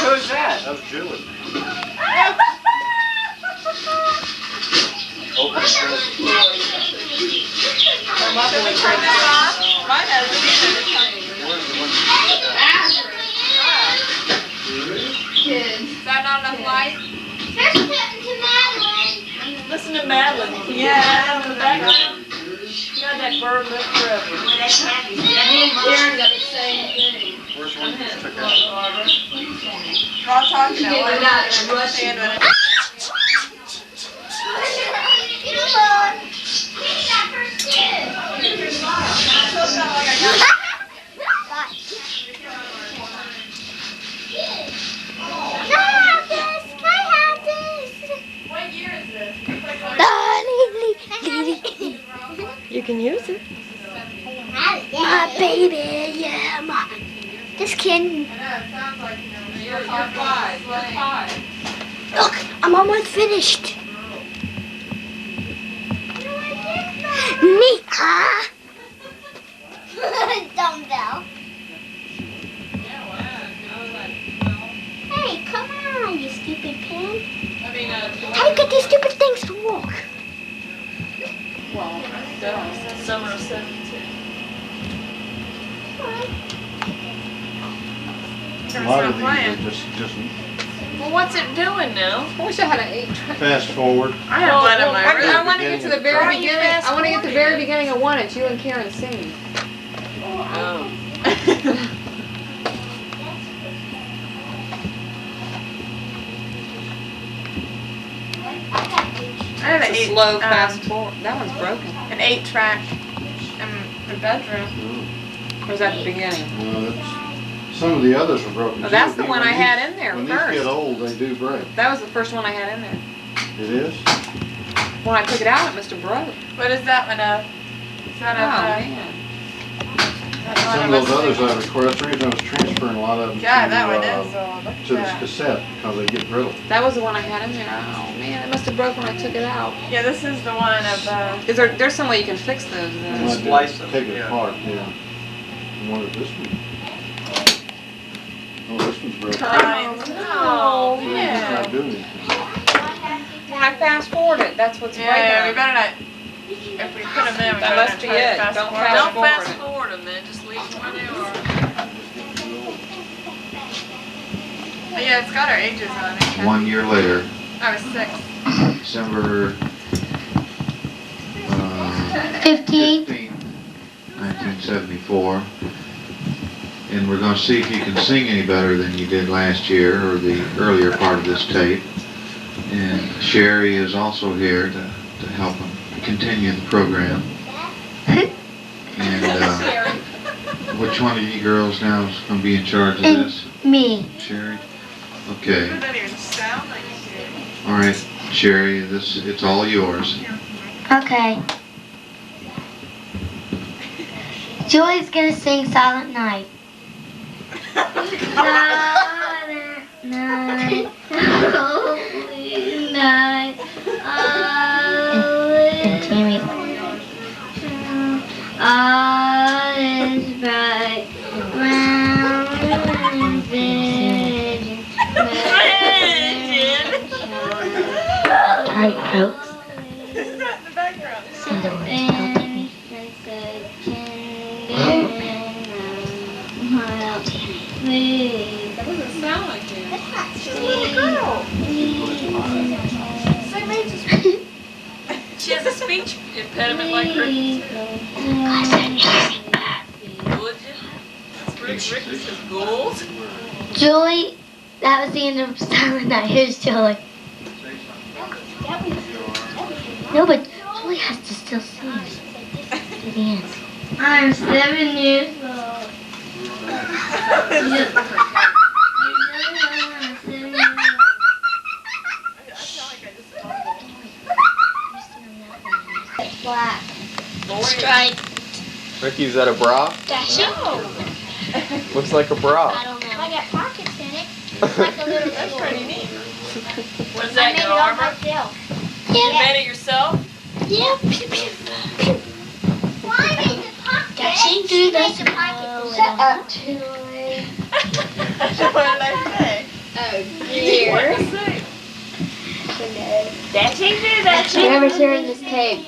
[SPEAKER 8] Who's that?
[SPEAKER 1] That was Julie.
[SPEAKER 8] Open it.
[SPEAKER 3] Mine hasn't either.
[SPEAKER 1] Where's the one?
[SPEAKER 3] Is that not enough light?
[SPEAKER 4] First cutting to Madeline.
[SPEAKER 7] Listen to Madeline. Yeah, in the background. Got that bird lip forever.
[SPEAKER 2] And Darren got the same thing.
[SPEAKER 1] Where's the one you just took out?
[SPEAKER 3] We're all talking at once. Stand with it.
[SPEAKER 4] You alone. Take that first too. I have this. I have this.
[SPEAKER 3] What year is this?
[SPEAKER 2] You can use it.
[SPEAKER 4] My baby, yeah, my. Just kidding.
[SPEAKER 3] You're five.
[SPEAKER 4] Look, I'm almost finished. Me, huh? Dumbbell. Hey, come on, you stupid pin. How do you get these stupid things to work?
[SPEAKER 7] Well, that was summer of 72.
[SPEAKER 1] A lot of these are just
[SPEAKER 7] Well, what's it doing now?
[SPEAKER 5] I wish I had an 8-track.
[SPEAKER 1] fast forward.
[SPEAKER 3] I have one in my
[SPEAKER 5] I
[SPEAKER 3] room.
[SPEAKER 5] want to get to the very
[SPEAKER 3] Why are you
[SPEAKER 5] beginning. I want to get to the very
[SPEAKER 3] fast-forwarding?
[SPEAKER 5] beginning of one. It's you and Karen singing.
[SPEAKER 7] Oh.
[SPEAKER 3] I have
[SPEAKER 5] It's a slow, fast forward. That one's broken.
[SPEAKER 3] an 8-track
[SPEAKER 5] master bedroom. Or was that the beginning?
[SPEAKER 1] Well, some of the others were broken.
[SPEAKER 5] Oh, that's
[SPEAKER 1] too.
[SPEAKER 5] the one I had in there
[SPEAKER 1] When
[SPEAKER 5] first.
[SPEAKER 1] these get old, they do break.
[SPEAKER 5] That was the first one I had in there.
[SPEAKER 1] It is?
[SPEAKER 5] When I took it out, it must have broke.
[SPEAKER 3] What is that one of? Is that
[SPEAKER 5] Oh,
[SPEAKER 3] of,
[SPEAKER 5] man.
[SPEAKER 1] Some of those others I recorded, that's the reason I was transferring a lot of them
[SPEAKER 3] Yeah,
[SPEAKER 1] to,
[SPEAKER 3] that one is old. Look at
[SPEAKER 1] to this
[SPEAKER 3] that.
[SPEAKER 1] cassette because they get brittle.
[SPEAKER 5] That was the one I had in there. Oh, man, it must have broke when I took it out.
[SPEAKER 3] Yeah, this is the one of,
[SPEAKER 5] There's some way you can fix those,
[SPEAKER 1] And
[SPEAKER 5] though.
[SPEAKER 1] I
[SPEAKER 8] Splice
[SPEAKER 1] did
[SPEAKER 8] them,
[SPEAKER 1] take it
[SPEAKER 8] yeah.
[SPEAKER 1] apart, yeah. I wonder if this one. Oh, this one's broken.
[SPEAKER 3] Times.
[SPEAKER 5] Oh,
[SPEAKER 1] So you
[SPEAKER 5] yeah.
[SPEAKER 1] can try doing anything.
[SPEAKER 5] When I fast forward it, that's what's breaking.
[SPEAKER 3] yeah, we
[SPEAKER 5] it.
[SPEAKER 3] better not, if we put them in, we
[SPEAKER 5] That
[SPEAKER 3] better
[SPEAKER 5] must
[SPEAKER 3] not
[SPEAKER 5] be
[SPEAKER 3] try to
[SPEAKER 5] it.
[SPEAKER 3] fast
[SPEAKER 5] Don't
[SPEAKER 3] forward.
[SPEAKER 5] fast
[SPEAKER 7] Don't
[SPEAKER 5] forward
[SPEAKER 7] fast
[SPEAKER 5] it.
[SPEAKER 7] forward them, man. Just leave them where they are.
[SPEAKER 3] Oh, yeah, it's got our ages on it.
[SPEAKER 9] 1 year later,
[SPEAKER 3] I was 6.
[SPEAKER 9] December
[SPEAKER 4] 15.
[SPEAKER 9] 15, 1974. And we're going to see if you can sing any better than you did last year or the earlier part of this tape. And Sherry is also here to help him continue the program. And which one of you girls now is going to be in charge of this?
[SPEAKER 4] Me.
[SPEAKER 9] Sherry? Okay.
[SPEAKER 3] It doesn't even sound like it.
[SPEAKER 9] All right, Sherry, it's all yours.
[SPEAKER 4] Okay. Joy's gonna sing Silent Night. Silent night, holy night, and Tammy. All is bright, round and vision. Tight ropes.
[SPEAKER 3] It's not in the background.
[SPEAKER 5] That doesn't sound like you.
[SPEAKER 3] She's a little girl. Same age as me.
[SPEAKER 7] She has a speech impediment like Ricky. Would you? That's Ricky says goals.
[SPEAKER 4] Joy, that was the end of Silent Night. Here's Joy. No, but Joy has to still sing to the end. I'm 7 years old. Black. Stripe.
[SPEAKER 8] Ricky, is that a bra?
[SPEAKER 4] That's it.
[SPEAKER 8] Looks like a bra.
[SPEAKER 4] I don't know. I got pockets in it. It's like a little
[SPEAKER 3] That's pretty neat.
[SPEAKER 7] What is that, your armor?
[SPEAKER 4] myself.
[SPEAKER 7] You made it yourself?
[SPEAKER 4] Yeah. Dashing through the snow. Shut up, Joy.
[SPEAKER 3] What did I say?
[SPEAKER 4] Oh
[SPEAKER 7] What did you say?
[SPEAKER 3] Dashing through that
[SPEAKER 10] Whenever hearing this tape,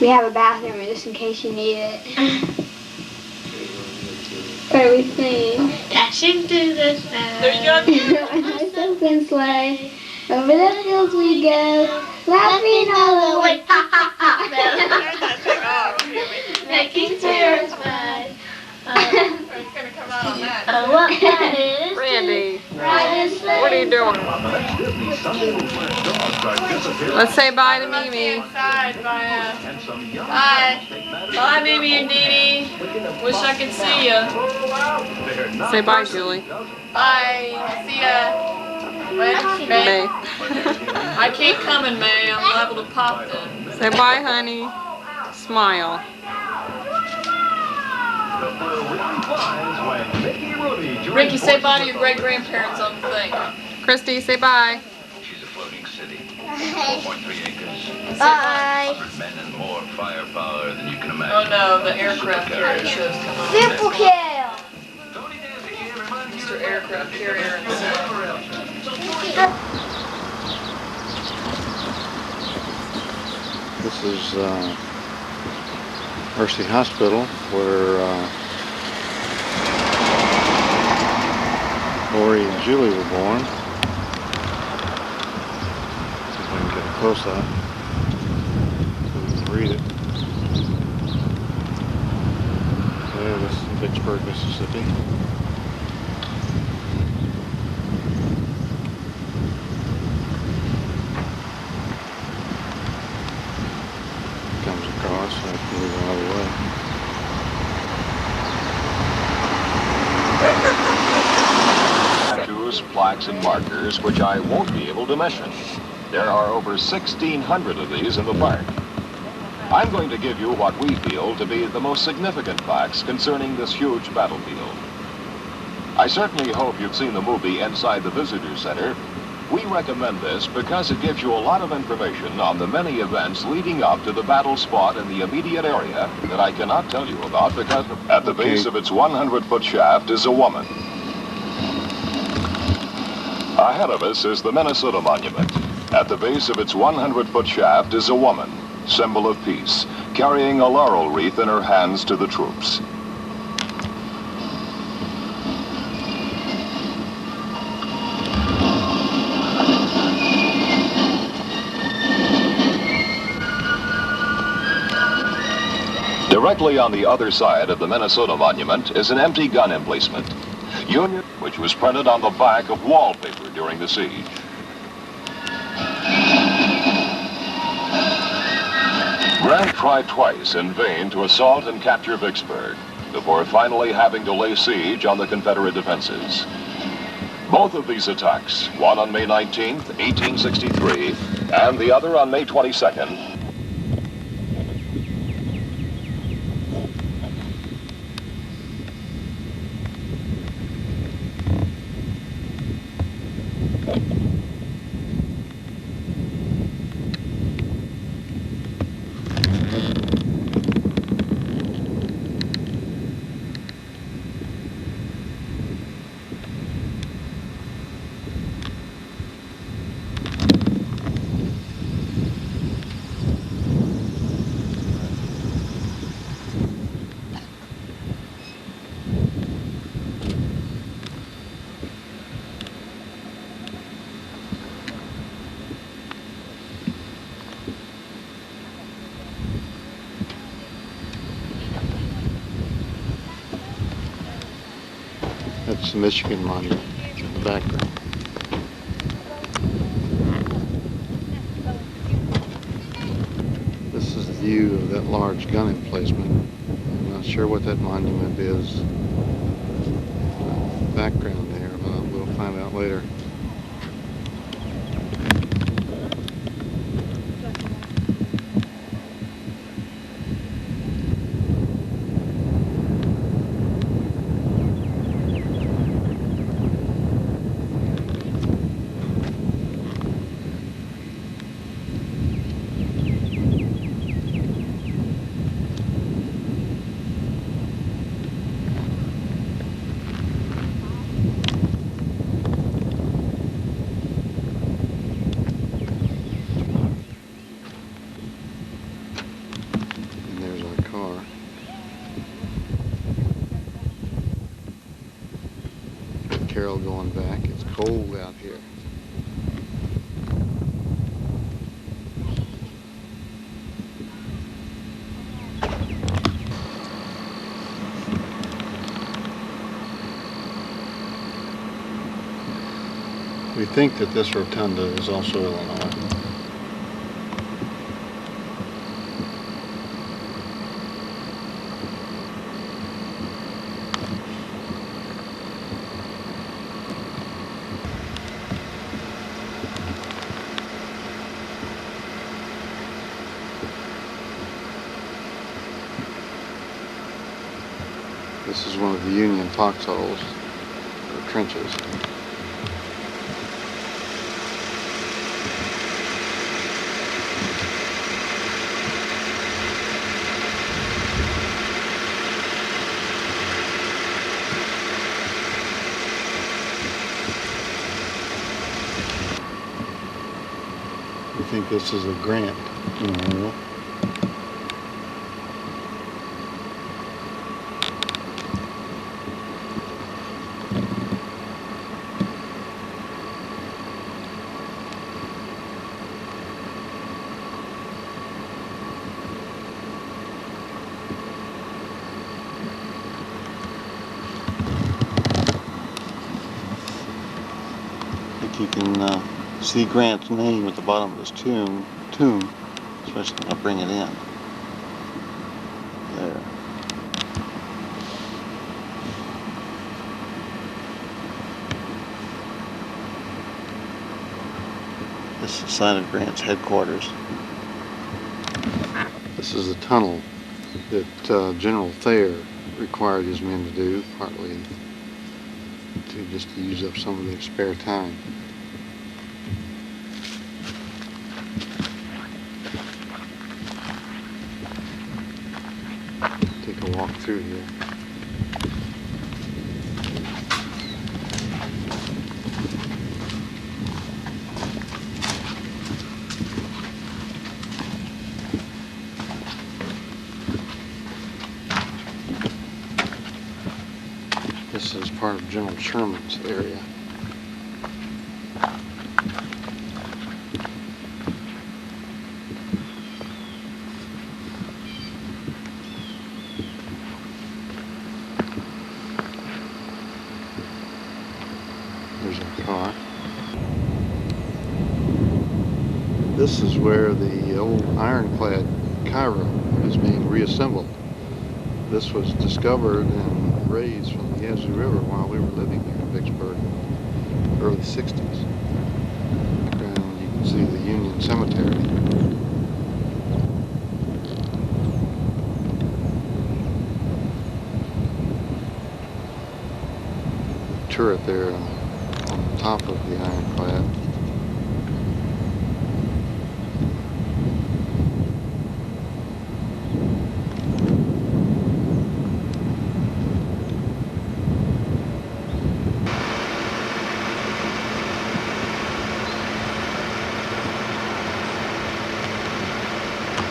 [SPEAKER 10] we have a bathroom just in case you need it. What are we singing?
[SPEAKER 4] Dashing through the snow.
[SPEAKER 7] There you go.
[SPEAKER 10] On my open sleigh, over the fields we go, laughing all the way. Ha ha ha!
[SPEAKER 3] Turn that thing off, Jimmy.
[SPEAKER 4] Making tears mud.
[SPEAKER 3] It's gonna come out on that.
[SPEAKER 4] Oh, what that is.
[SPEAKER 5] Randy,
[SPEAKER 4] Right is
[SPEAKER 5] what are you doing? Let's say bye to Mimi.
[SPEAKER 3] Inside, bye. Bye.
[SPEAKER 7] Bye, Mimi and Dee Dee. Wish I could see ya.
[SPEAKER 5] Say bye, Julie.
[SPEAKER 3] Bye. See ya. When?
[SPEAKER 5] May.
[SPEAKER 3] May.
[SPEAKER 7] I can't come in May. I'm liable to pop then.
[SPEAKER 5] Say bye, honey. Smile.
[SPEAKER 7] Ricky, say bye to your great-grandparents on the thing.
[SPEAKER 5] Christy, say bye.
[SPEAKER 11] She's a floating city. 4.3 acres.
[SPEAKER 4] Bye.
[SPEAKER 11] 100 men and more firepower than you can
[SPEAKER 7] Oh
[SPEAKER 11] imagine.
[SPEAKER 7] no, the aircraft carrier show's come on.
[SPEAKER 4] Triple kill.
[SPEAKER 7] Mr. Aircraft Carrier and
[SPEAKER 1] This is Mercy Hospital where Lori and Julie were born. See if I can get a close up so we can read it. Yeah, this is Vicksburg, Mississippi. Comes across, I have to move out of the way.
[SPEAKER 12] plaques and markers which I won't be able to mention. There are over 1,600 of these in the park. I'm going to give you what we feel to be the most significant facts concerning this huge battlefield. I certainly hope you've seen the movie Inside the Visitor Center. We recommend this because it gives you a lot of information on the many events leading up to the battle spot in the immediate area that I cannot tell you about because at the base of its 100-foot shaft is a woman. Ahead of us is the Minnesota Monument. At the base of its 100-foot shaft is a woman, symbol of peace, carrying a laurel wreath in her hands to the troops. Directly on the other side of the Minnesota Monument is an empty gun emplacement, Union, which was printed on the back of wallpaper during the siege. Grant tried twice in vain to assault and capture Vicksburg, before finally having to lay siege on the Confederate defenses. Both of these attacks, one on May 19th, 1863, and the other on May 22nd,
[SPEAKER 1] That's the Michigan Monument in the background. This is the view of that large gun emplacement. I'm not sure what that monument is. Background there, but we'll find out later. Carol going back. It's cold out here. We think that this rotunda is also Illinois. This is one of the Union foxholes, or trenches. I think this is a Grant memorial. You can see Grant's name at the bottom of his tomb, especially when I bring it in. There. site of Grant's headquarters. This is a tunnel that General Thayer required his men to do, partly just to use up some of their spare time. Take a walk through here. This is part of General Sherman's area. There's our car. This is where the old ironclad Cairo is being reassembled. This was discovered and raised from the Yazoo River while we were living here in Vicksburg, early 60s. And you can see the Union Cemetery. The turret there on the top of the ironclad.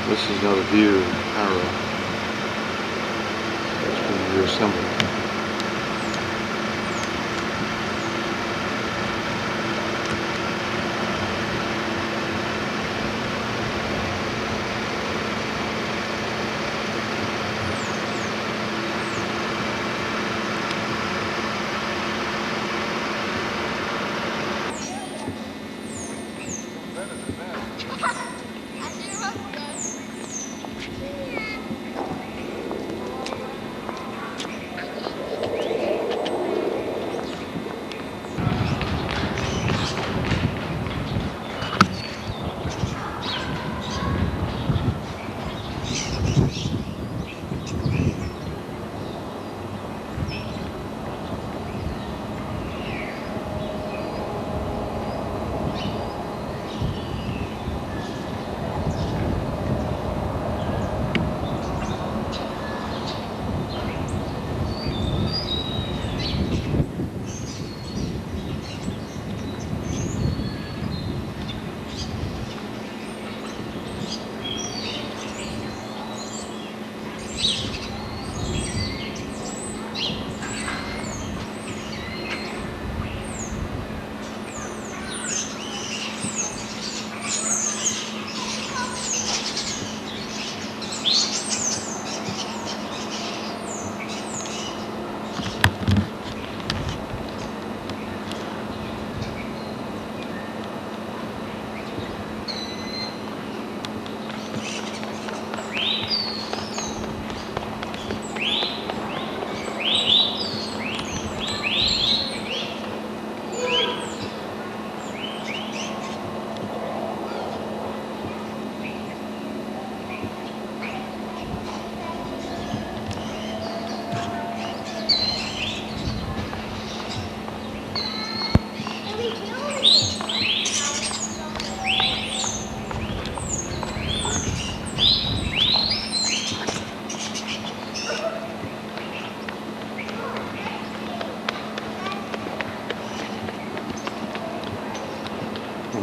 [SPEAKER 1] This is another view of Cairo. It's being reassembled.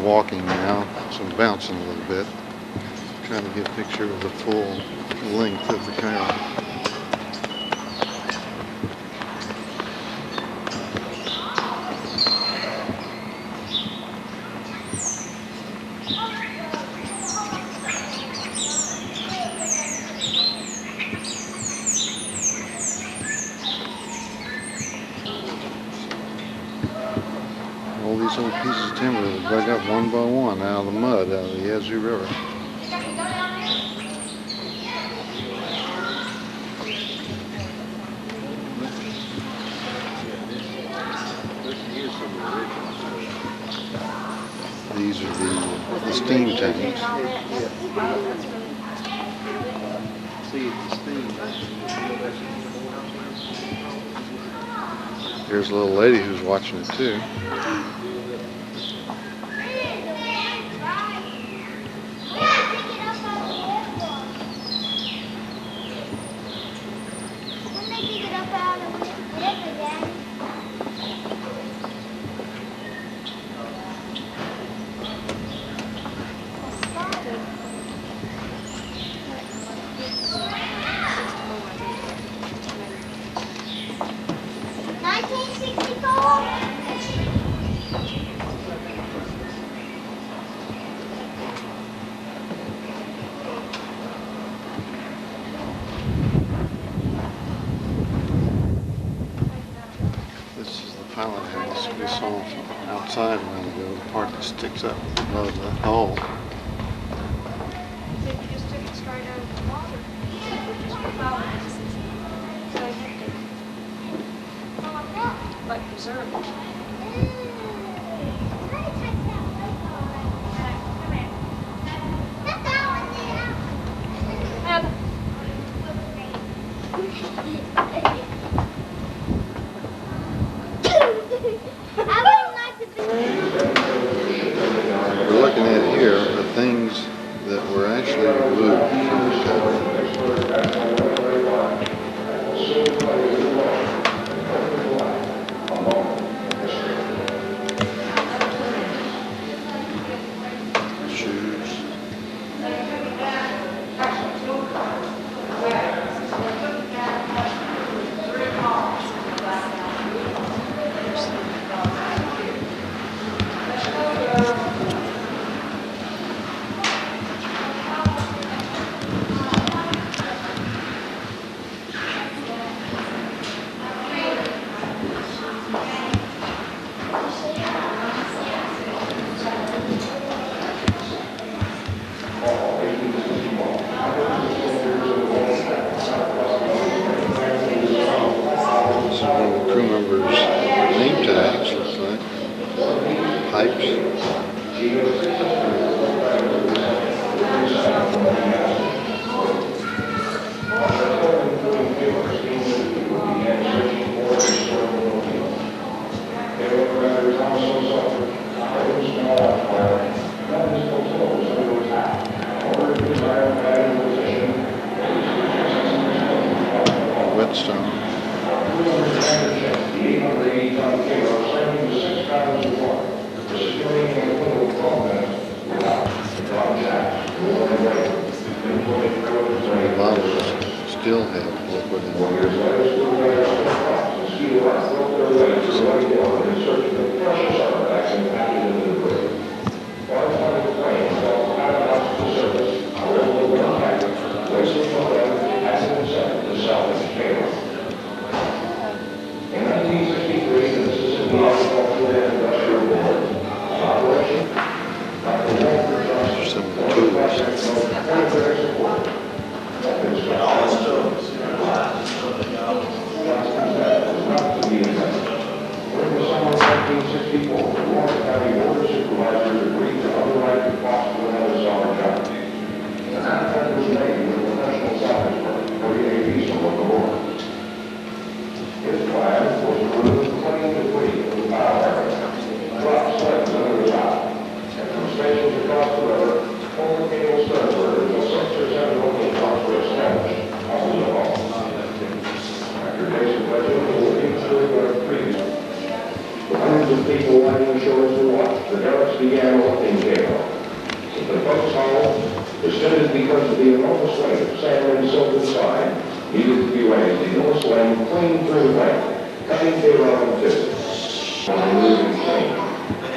[SPEAKER 1] Walking now, so I'm bouncing a little bit, trying to get a picture of the full length of the Cairo. All these old pieces of timber that were dug up one by one out of the mud, out of the Yazoo River. These are the tanks. Here's a little lady who's watching it too. This is the pilot house we saw from outside a while ago, the part that sticks up above the hull.
[SPEAKER 7] Like preserved.
[SPEAKER 1] We're looking at here the things that were actually removed from the tower. Shoes. Crew members' name tags, looks like. Pipes. Whetstone. The bottles still have liquid in them. Some of the tools.
[SPEAKER 13] Hundreds of people lining the shores to watch. The Terrace began erupting gale. The boat's hull, descended because of the enormous weight of sand and silt inside, needed to be raised. The enormous lane clean through the bank, cutting Terrace in two. On a moving train.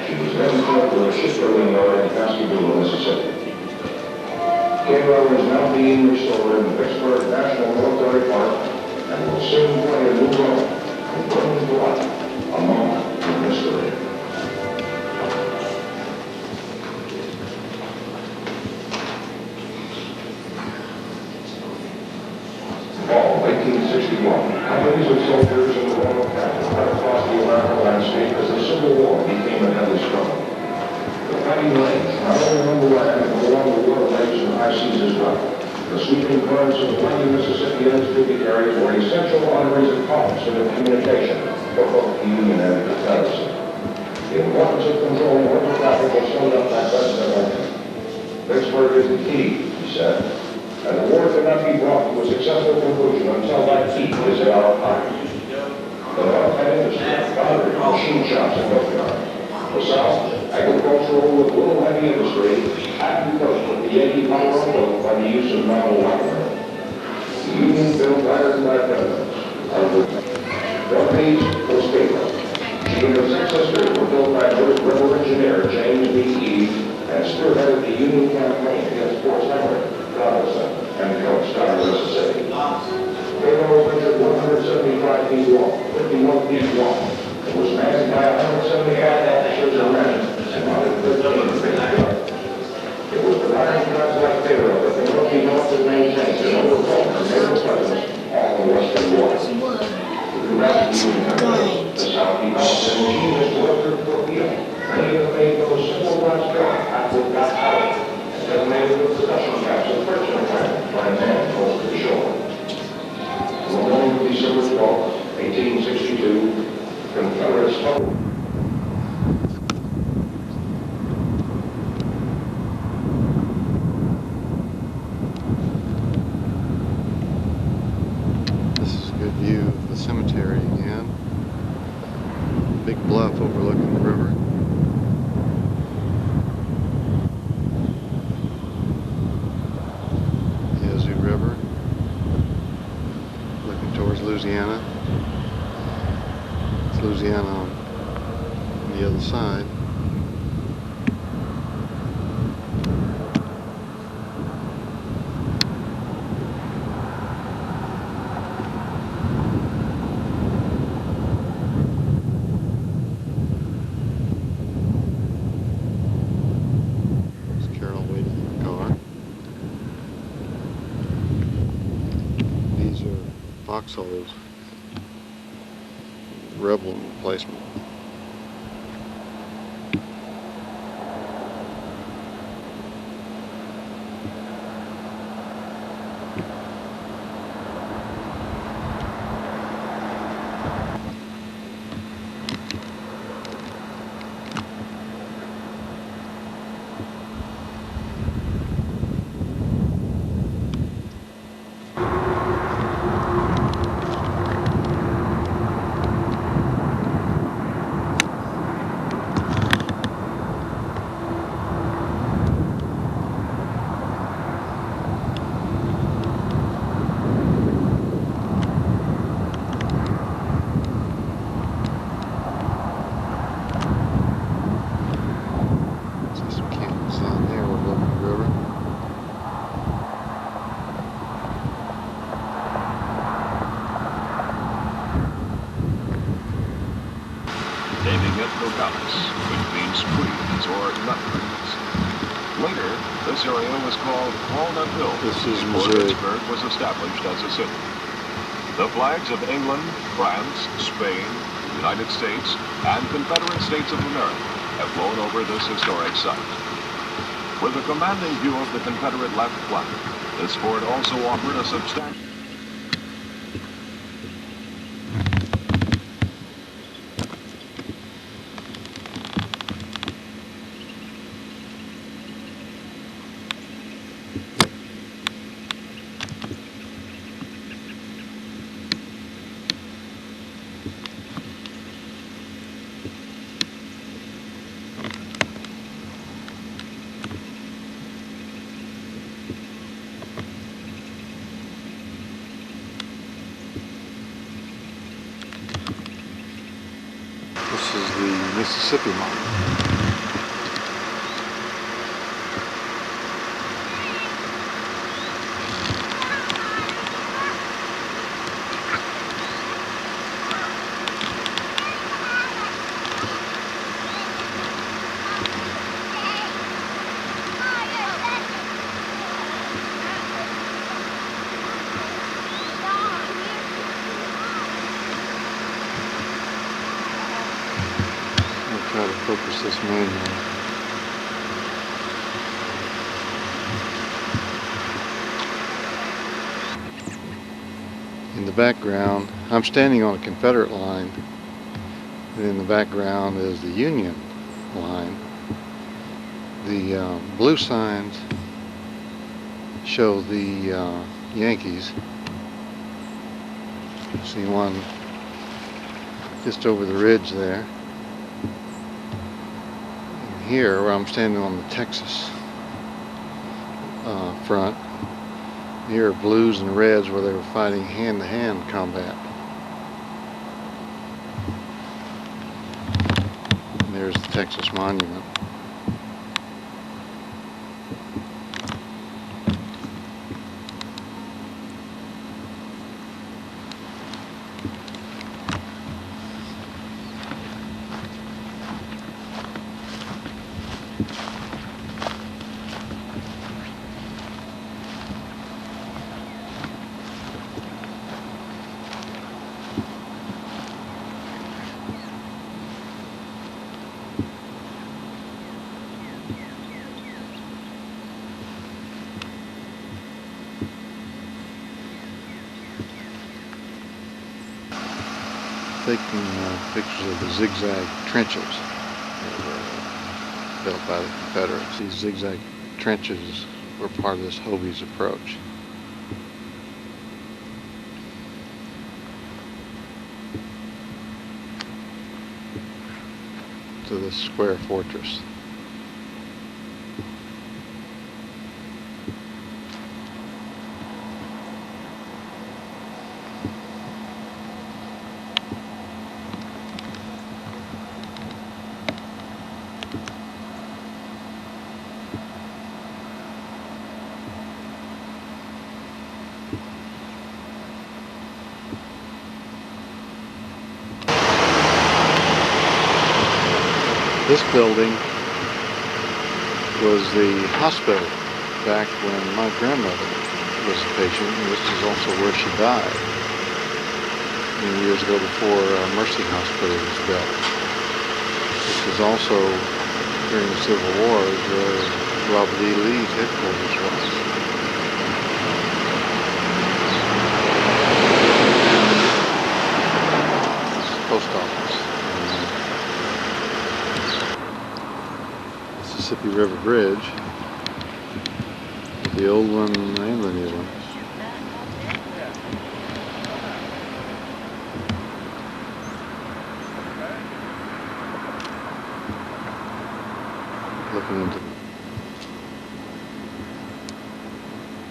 [SPEAKER 13] She was then towed to a shipbuilding yard in Pascagoula, Mississippi. Terrace is now being restored in the Vicksburg National Military Park and will soon play a new role in bringing to life a moment in history. Fall 1861, companies of soldiers in the Royal Capital cut across the American landscape as the Civil War became a deadly struggle. The fighting lanes not only on the land, but along the waterways and high seas as well. The sweeping currents of the winding Mississippi and its tributaries were essential arteries and pumps for the communication for both the Union and the Confederacy. The importance of controlling river traffic was summed up by President Lincoln. Vicksburg is the key, he said, and the war could not be brought to a successful conclusion until that key is in our pocket. The North had industry, foundry, machine shops, and dockyards. The South, agricultural with little heavy industry, had to cope with the Yankee power built by the use of novel weaponry. The Union built iron by veterans. One piece was paper. She and her 6 sisters were built by river engineer James B. Eve and spearheaded the Union campaign against Fort Henry, Donaldson, and Coachtown, Mississippi. Paper measured 175 feet long, 51 feet long. It was manned by 175 officers and men and mounted 13 big guns. It was the ironclads like Pharaoh that the North had maintained and overcome the naval presence on the western waters. The combatants the South developed an ingenious electric torpedo, many of them made from a simple glass jar after it got out, and detonated with percussion caps and friction plant by man close to the shore. On the morning of December 12, 1862, Confederates
[SPEAKER 1] This is a good view of the cemetery again. Big bluff overlooking the river. Yazoo River, looking towards Louisiana. It's Louisiana on the other side. Foxholes, rebel replacement.
[SPEAKER 12] which means trees or nut trees. Later, this area was called Walnut Hill before Vicksburg was established as a city. The flags of England, France, Spain, United States, and Confederate States of America have flown over this historic site. With a commanding view of the Confederate left flank, this fort also offered a substantial...
[SPEAKER 1] This is the Mississippi Mine. Try to focus this manually. In the background, I'm standing on a Confederate line, and in the background is the Union line. The blue signs show the Yankees. See one just over the ridge there. And here, where I'm standing on the Texas front, here are blues and reds where they were fighting hand-to-hand combat. And there's the Texas Monument. Taking pictures of the zigzag trenches that were built by the Confederates. These zigzag trenches were part of this Hovey's approach. To this square fortress. This building was the hospital back when my grandmother was a patient, and this is also where she died many years ago before Mercy Hospital was built. This is also during the Civil War where Robert E. Lee's headquarters was. This is the post office. Mississippi River Bridge, the old one and the new one.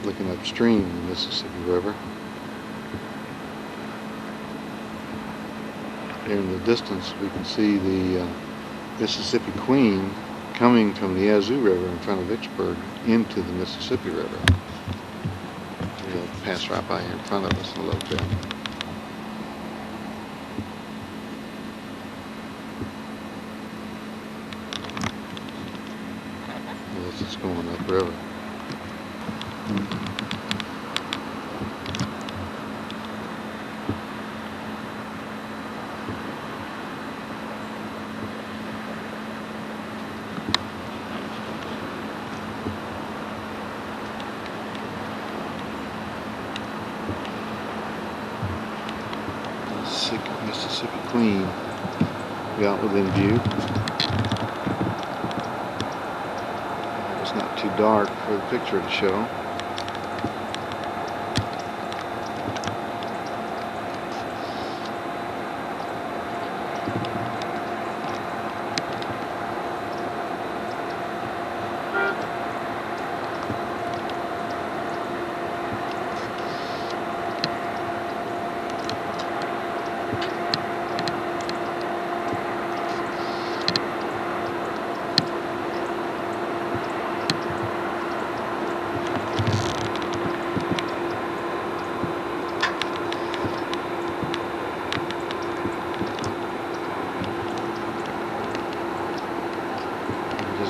[SPEAKER 1] Looking upstream the Mississippi River. Here in the distance we can see the Mississippi Queen coming from the Yazoo River in front of Vicksburg into the Mississippi River. It'll pass right by here in front of us in a little bit. This is going upriver. Mississippi Queen got within view. It's not too dark for the picture to show.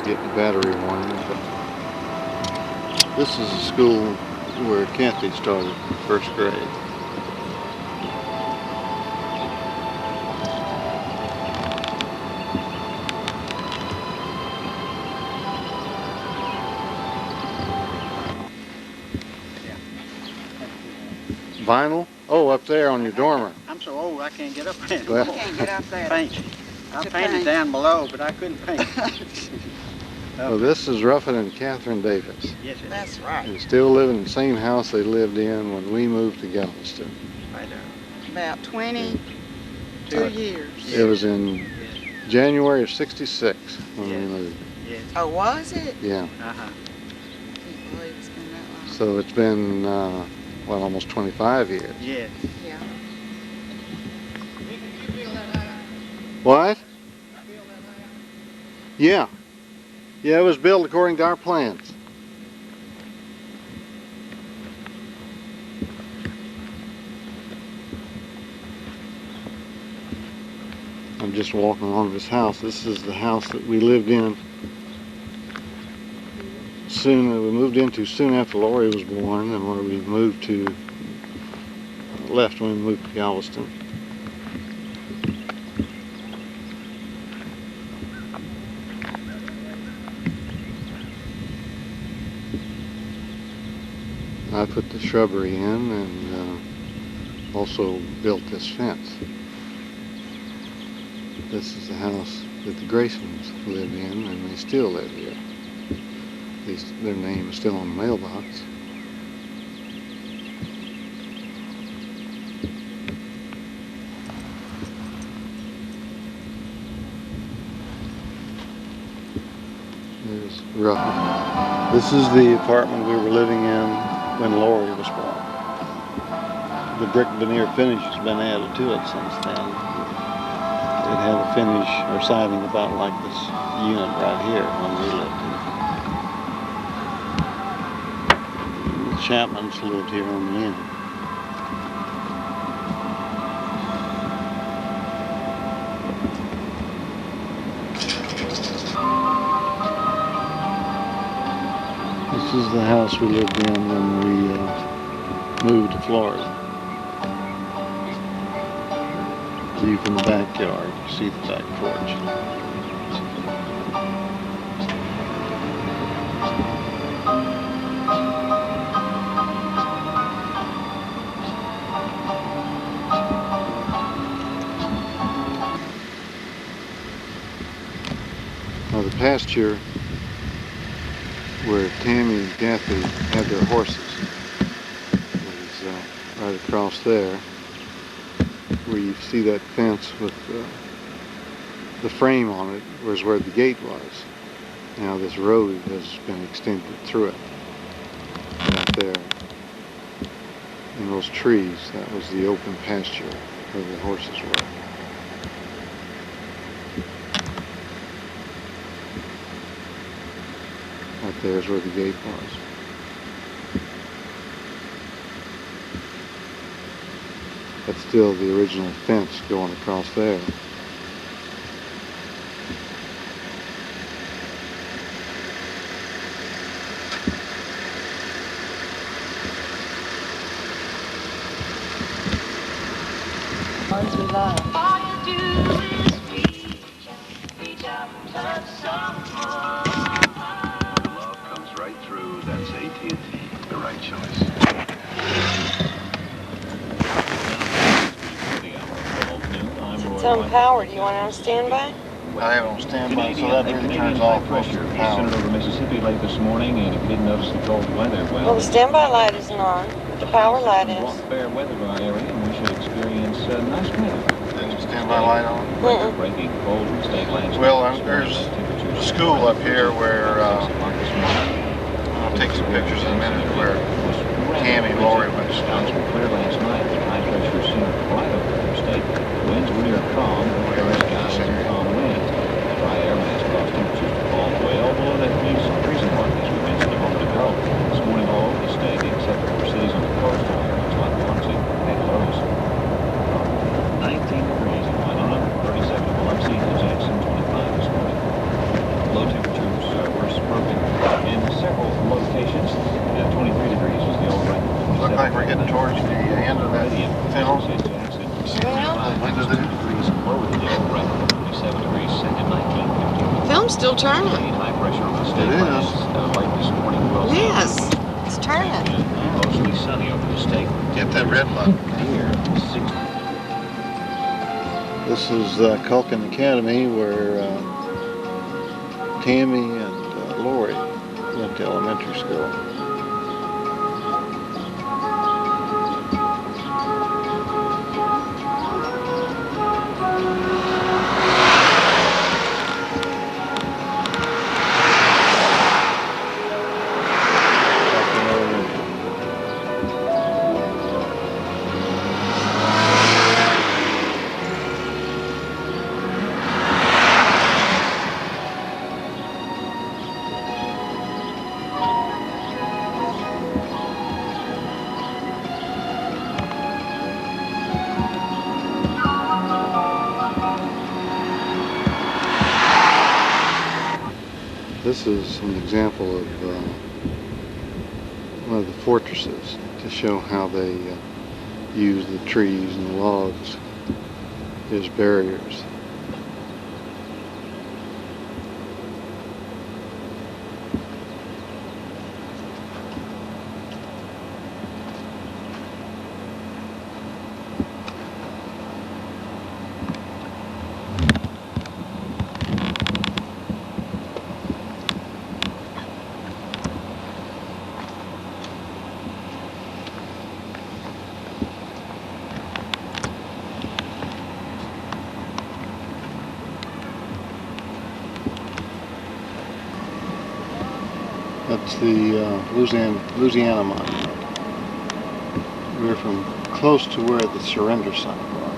[SPEAKER 1] Getting battery warning, but this is a school where Kathy started in first grade. Vinyl Oh, up there on your dormer.
[SPEAKER 14] I'm so old I can't get up there
[SPEAKER 1] Well-
[SPEAKER 14] anymore.
[SPEAKER 3] You can't get up there.
[SPEAKER 14] Paint. I
[SPEAKER 3] To
[SPEAKER 14] painted
[SPEAKER 3] paint.
[SPEAKER 14] down below, but I couldn't paint.
[SPEAKER 1] Well, this is Ruffin and Catherine Davis.
[SPEAKER 14] Yes, it is.
[SPEAKER 3] That's right.
[SPEAKER 1] They still live in the same house they lived in when we moved to Galveston.
[SPEAKER 14] Right there.
[SPEAKER 3] About 22 years.
[SPEAKER 1] It was in January of '66 when we moved.
[SPEAKER 14] Yes.
[SPEAKER 3] Oh, was it?
[SPEAKER 1] Yeah.
[SPEAKER 14] Uh-huh.
[SPEAKER 3] Can't believe it's been that long.
[SPEAKER 1] So it's been, well, almost 25 years.
[SPEAKER 14] Yes.
[SPEAKER 3] Yeah.
[SPEAKER 1] What? Yeah. Yeah, it was built according to our plans. I'm just walking along this house. This is the house that we lived in we moved into soon after Lori was born, and where we moved to, left when we moved to Galveston. I put the shrubbery in and also built this fence. This is the house that the Graysons lived in, and they still live here. At least their name is still on the mailbox. There's Ruffin. This is the apartment we were living in when Lori was born. The brick veneer finish has been added to it since then. It had a finish or siding about like this unit right here when we lived here. The Chapmans lived here on the end. This is the house we lived in when we moved to Florida. View from the backyard, you see the back porch. Now the pasture where Tammy and Kathy had their horses is right across there, where you see that fence with the frame on it was where the gate was. Now this road has been extended through it. Right there. And those trees, that was the open pasture where the horses were. Right there's where the gate was. That's still the original fence going across there.
[SPEAKER 3] Ones we love.
[SPEAKER 11] Love comes right through. That's AT&T. The right choice.
[SPEAKER 2] It's on power. Do you want it on standby?
[SPEAKER 1] I have it on standby, so that really turns off most of the power.
[SPEAKER 15] Over Mississippi late this morning, and if you didn't notice the cold weather,
[SPEAKER 2] Well, the standby light isn't on. The power light is.
[SPEAKER 15] fair weather to our area, and we should experience nice weather.
[SPEAKER 1] Is the standby light on?
[SPEAKER 15] Breaking cold and state lands.
[SPEAKER 1] Well, there's a school up here where I'll take some pictures in a minute where Tammy and Lori went to school.
[SPEAKER 15] Clear last night, with high pressure center right over the state. Winds were near calm, clear skies and calm winds. Dry air mass caused temperatures to fall well below that freezing mark, as we mentioned a moment ago. This morning, all over the state, except for cities on the coast, looks like Biloxi had lows. 19 degrees in Winona, 37 in Biloxi, and Jackson, 25 this morning. Low temperatures were spoken in several locations. 23 degrees was the old record.
[SPEAKER 1] Look like we're getting towards the end of that film. When does it?
[SPEAKER 15] Lower than the old record, 27 degrees, second 1950.
[SPEAKER 2] Film's still turning.
[SPEAKER 15] High pressure on the state
[SPEAKER 1] It is.
[SPEAKER 15] lands, late this morning will
[SPEAKER 2] Yes, it's turning.
[SPEAKER 15] mostly sunny over the state.
[SPEAKER 9] Get that red button.
[SPEAKER 15] Here, 60.
[SPEAKER 1] This is Culkin Academy where Tammy and Lori went to elementary school. This is an example of one of the fortresses to show how they use the trees and the logs as barriers. That's the Louisiana Monument. We're from close to where the surrender sign was.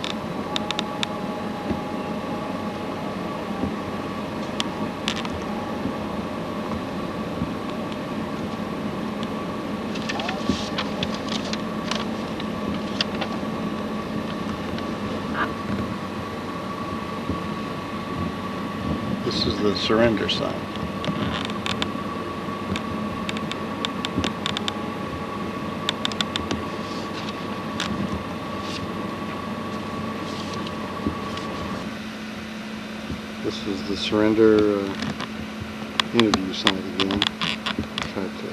[SPEAKER 1] This is the surrender sign. This is the surrender interview site again. Tried to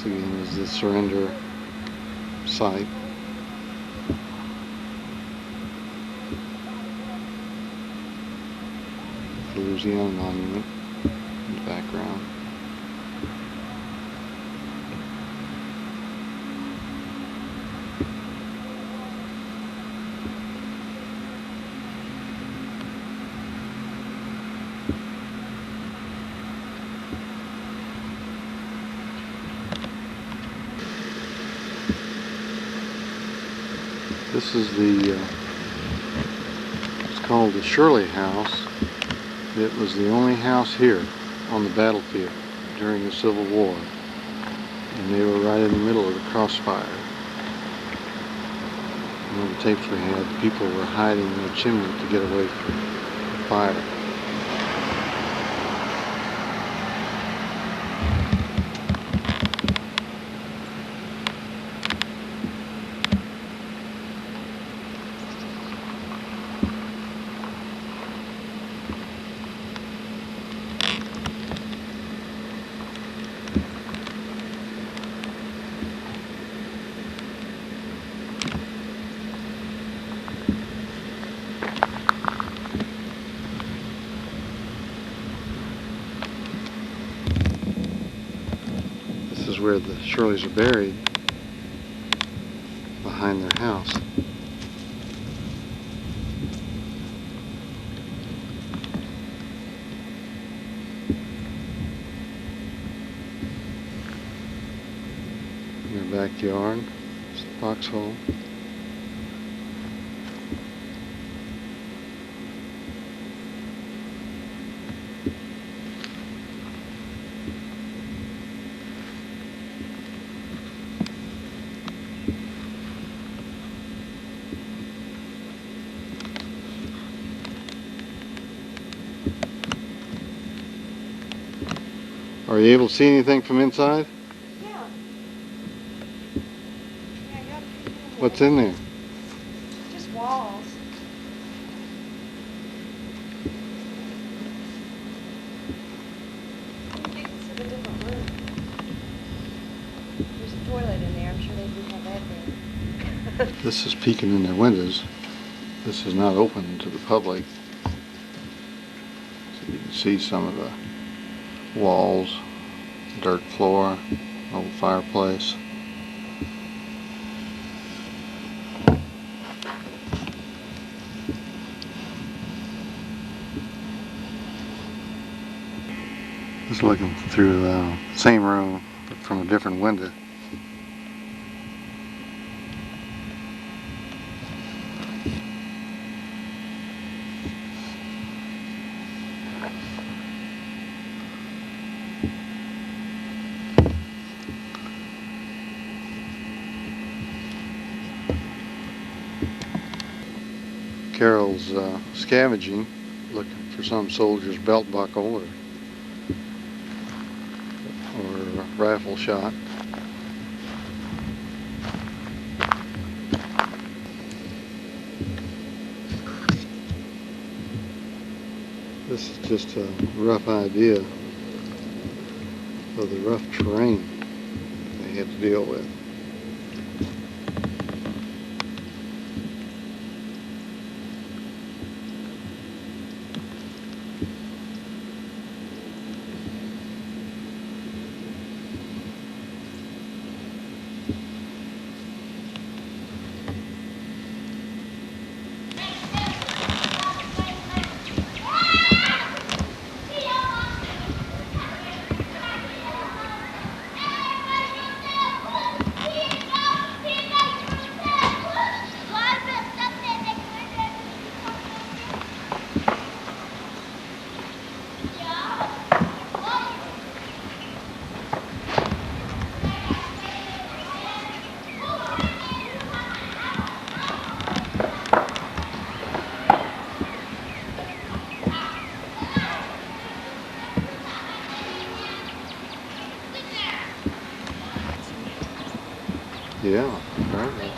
[SPEAKER 1] again is the surrender site. The Louisiana Monument in the background. This is it's called the Shirley House. It was the only house here on the battlefield during the Civil War. And they were right in the middle of the crossfire. One of the tapes we had, people were hiding in the chimney to get away from the fire. This is where the Shirleys are buried, behind their house. In their backyard, it's the foxhole. Are you able to see anything from inside?
[SPEAKER 2] Yeah.
[SPEAKER 1] What's in there?
[SPEAKER 2] Just walls. You can see the different rooms. There's a toilet in there. I'm sure they do have that there.
[SPEAKER 1] This is peeking in their windows. This is not open to the public. So you can see some of the walls, dirt floor, old fireplace. Just looking through the same room, but from a different window. Carol's scavenging, looking for some soldier's belt buckle or rifle shot. This is just a rough idea of the rough terrain they had to deal with. Yeah, apparently.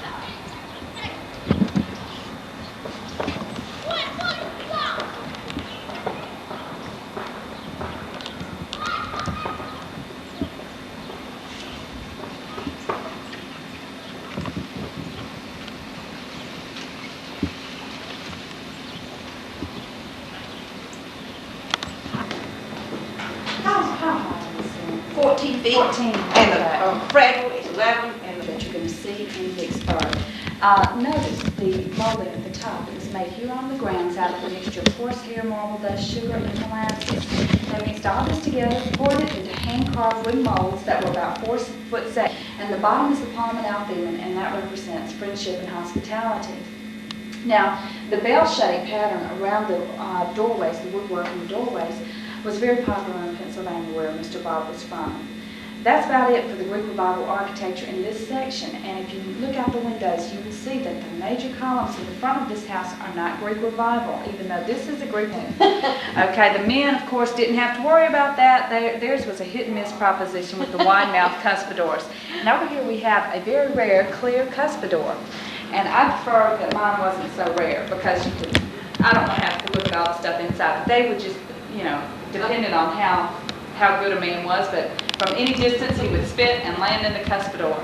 [SPEAKER 16] How high is this? 14 feet. 14. And the fraggle is 11, and that you're going to see in Vicksburg. Notice the molding at the top. It was made here on the grounds out of a mixture of horsehair, marble dust, sugar, and molasses. They mixed all this together, poured it into hand-carved wooden molds that were about 4 foot thick. And the bottom is the palm and alpine, and that represents friendship and hospitality. Now, the bell-shaped pattern around the doorways, the woodwork in the doorways, was very popular in Pennsylvania, where Mr. Bob was from. That's about it for the Greek Revival architecture in this section. And if you look out the windows, you will see that the major columns in the front of this house are not Greek Revival, even though this is a Greek one. Okay, the men, of course, didn't have to worry about that. Theirs was a hit-and-miss proposition with the wide-mouth cuspidors. And over here we have a very rare, clear cuspidor. And I prefer that mine wasn't so rare, because you could, I don't have to look at all the stuff inside. They would just, you know, depended on how good a man was, but from any distance he would spit and land in the cuspidor.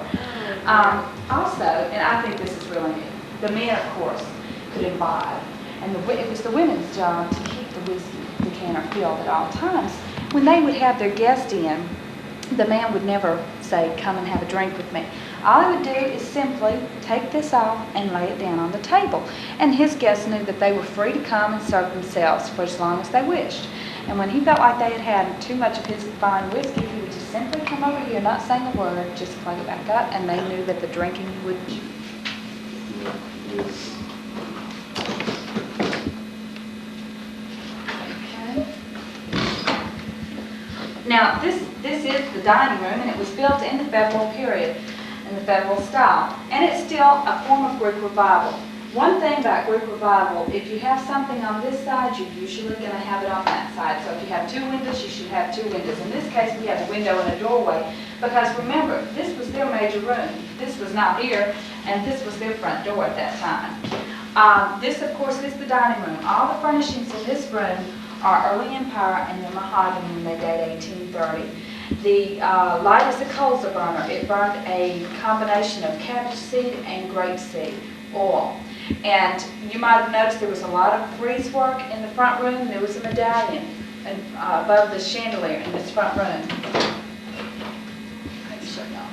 [SPEAKER 16] Also, and I think this is really neat, the men, of course, could imbibe, and it was the women's job to keep the whiskey decanter filled at all times. When they would have their guest in, the man would never say, "Come and have a drink with me." All he would do is simply take this off and lay it down on the table. And his guests knew that they were free to come and serve themselves for as long as they wished. And when he felt like they had had too much of his fine whiskey, he would just simply come over here, not saying a word, just plug it back up, and they knew that the drinking would... Okay. Now, this is the dining room, and it was built in the Federal period, in the Federal style. And it's still a form of Greek Revival. One thing about group revival, if you have something on this side, you're usually going to have it on that side. So if you have 2 windows, you should have 2 windows. In this case, we have a window and a doorway because remember, this was their major room. This was not here, and this was their front door at that time. This, of course, is the dining room. All the furnishings in this room are early empire and they're mahogany and they date 1830. The light is a colza burner. It burned a combination of cabbage seed and grape seed oil. And you might have noticed there was a lot of frieze work in the front room. There was a medallion above the chandelier in this front room. Let me show y'all.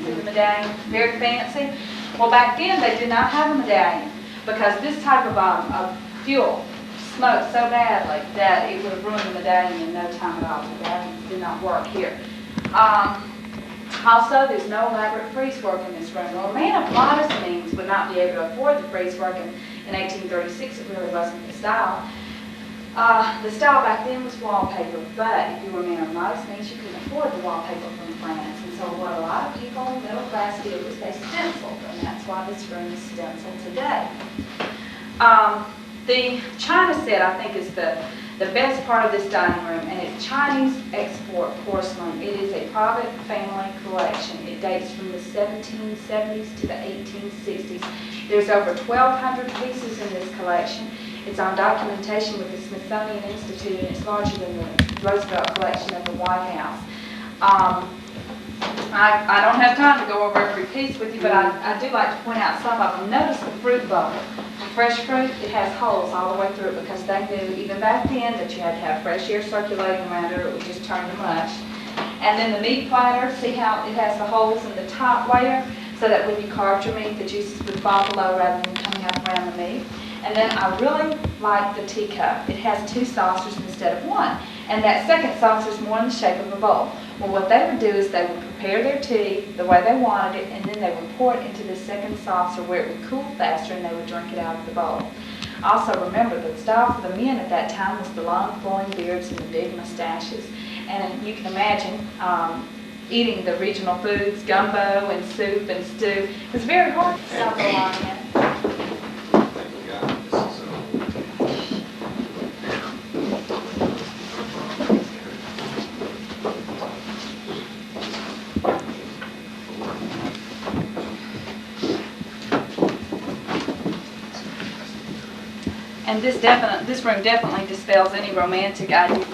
[SPEAKER 16] See the medallion? Very fancy. Well, back then they did not have a medallion because this type of fuel smoked so badly that it would have ruined the medallion in no time at all. The medallion did not work here. Also, there's no elaborate frieze work in this room. Well, a man of modest means would not be able to afford the frieze work. In 1836, it really wasn't the style. The style back then was wallpaper, but if you were a man of modest means, you couldn't afford the wallpaper from France. And so what a lot of people, middle class, did was they stenciled, and that's why this room is stenciled today. The china set, I think, is the best part of this dining room, and it's Chinese export porcelain. It is a private family collection. It dates from the 1770s to the 1860s. There's over 1,200 pieces in this collection. It's on documentation with the Smithsonian Institute, and it's larger than the Roosevelt collection at the White House. I don't have time to go over every piece with you, but I do like to point out some of them. Notice the fruit bowl. Fresh fruit, it has holes all the way through it because they knew even back then that you had to have fresh air circulating around it or it would just turn to mush. And then the meat platter, see how it has the holes in the top layer so that when you carved your meat, the juices would fall below rather than coming up around the meat. And then I really like the teacup. It has 2 saucers instead of 1. And that second saucer is more in the shape of a bowl. Well, what they would do is they would prepare their tea the way they wanted it, and then they would pour it into the second saucer where it would cool faster and they would drink it out of the bowl. Also, remember, the style for the men at that time was the long flowing beards and the big mustaches. And you can imagine eating the regional foods, gumbo and soup and stew. It was very hard to stop a lot of men. And this room definitely dispels any romantic idea.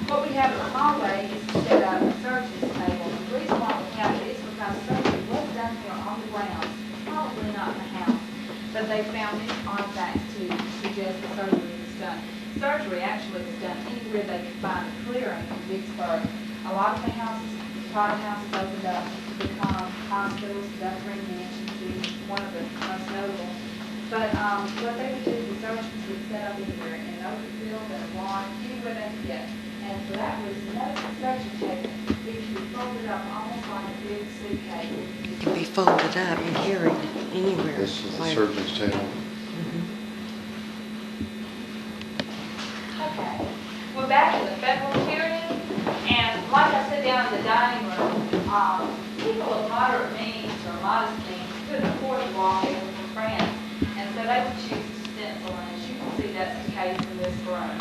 [SPEAKER 16] What we have in the hallway is set up a surgeon's table. The reason why we have it is because surgery was done here on the grounds, probably not in the house, but they found these artifacts to suggest the surgery was done. Surgery actually was done anywhere they could find a clearing in Vicksburg. A lot of the houses, private houses, opened up to become hospitals, Dufferin Mansions being one of the most notable. But what they would do, the surgeons would set up anywhere in an open field, in a barn, anywhere they could get. And for that reason, notice the surgeon table, it can be folded up almost like a big suitcase.
[SPEAKER 2] It can be folded up and carried anywhere.
[SPEAKER 1] This is the surgeon's table.
[SPEAKER 16] Okay. We're back in the federal period, and like I said down in the dining room, people of moderate means or modest means couldn't afford the wallpaper from France. And so they would choose to stencil, and as you can see, that's the case in this room.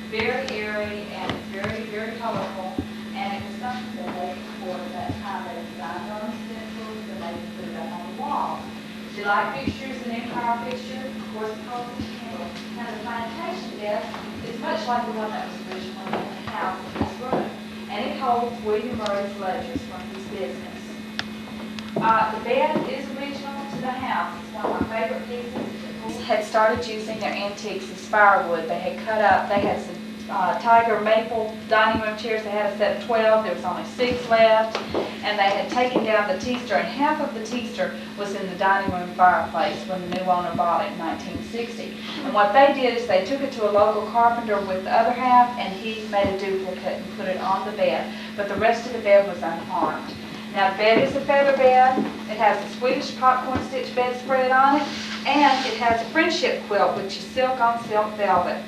[SPEAKER 16] Very airy, and it's very, very colorful, and it was something that they could afford at that time. They designed their own stencils, and they would put it up on the walls. If you like pictures, an empire picture, of course, it holds a candle. Now, the plantation desk is much like the one that was originally in the house in this room, and it holds William Murray's ledgers from his business. The bed is original to the house. It's one of my favorite pieces. People had started using their antiques as firewood. They had cut up, they had some tiger maple dining room chairs. They had a set of 12. There was only 6 left. And they had taken down the teaster, and half of the teaster was in the dining room fireplace when the new owner bought it in 1960. And what they did is they took it to a local carpenter with the other half, and he made a duplicate and put it on the bed. But the rest of the bed was unharmed. Now, the bed is a feather bed. It has a Swedish popcorn stitch bedspread on it, and it has a friendship quilt, which is silk on silk velvet.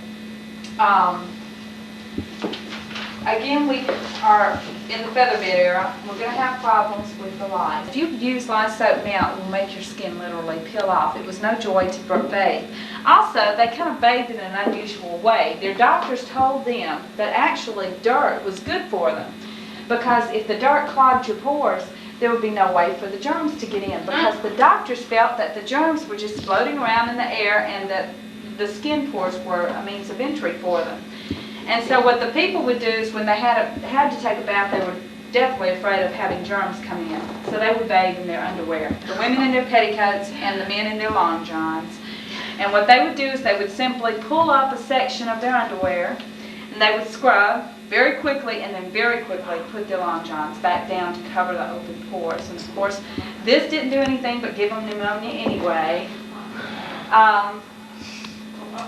[SPEAKER 16] Again, we are in the feather bed era, we're going to have problems with the lice. If you use lye soap now, it will make your skin literally peel off. It was no joy to bathe. Also, they kind of bathed in an unusual way. Their doctors told them that actually dirt was good for them, because if the dirt clogged your pores, there would be no way for the germs to get in, because the doctors felt that the germs were just floating around in the air and that the skin pores were a means of entry for them. And so what the people would do is when they had to take a bath, they were definitely afraid of having germs come in. So they would bathe in their underwear. The women in their petticoats and the men in their long johns. And what they would do is they would simply pull up a section of their underwear and they would scrub very quickly and then very quickly put their long johns back down to cover the open pores. And of course, this didn't do anything but give them pneumonia anyway.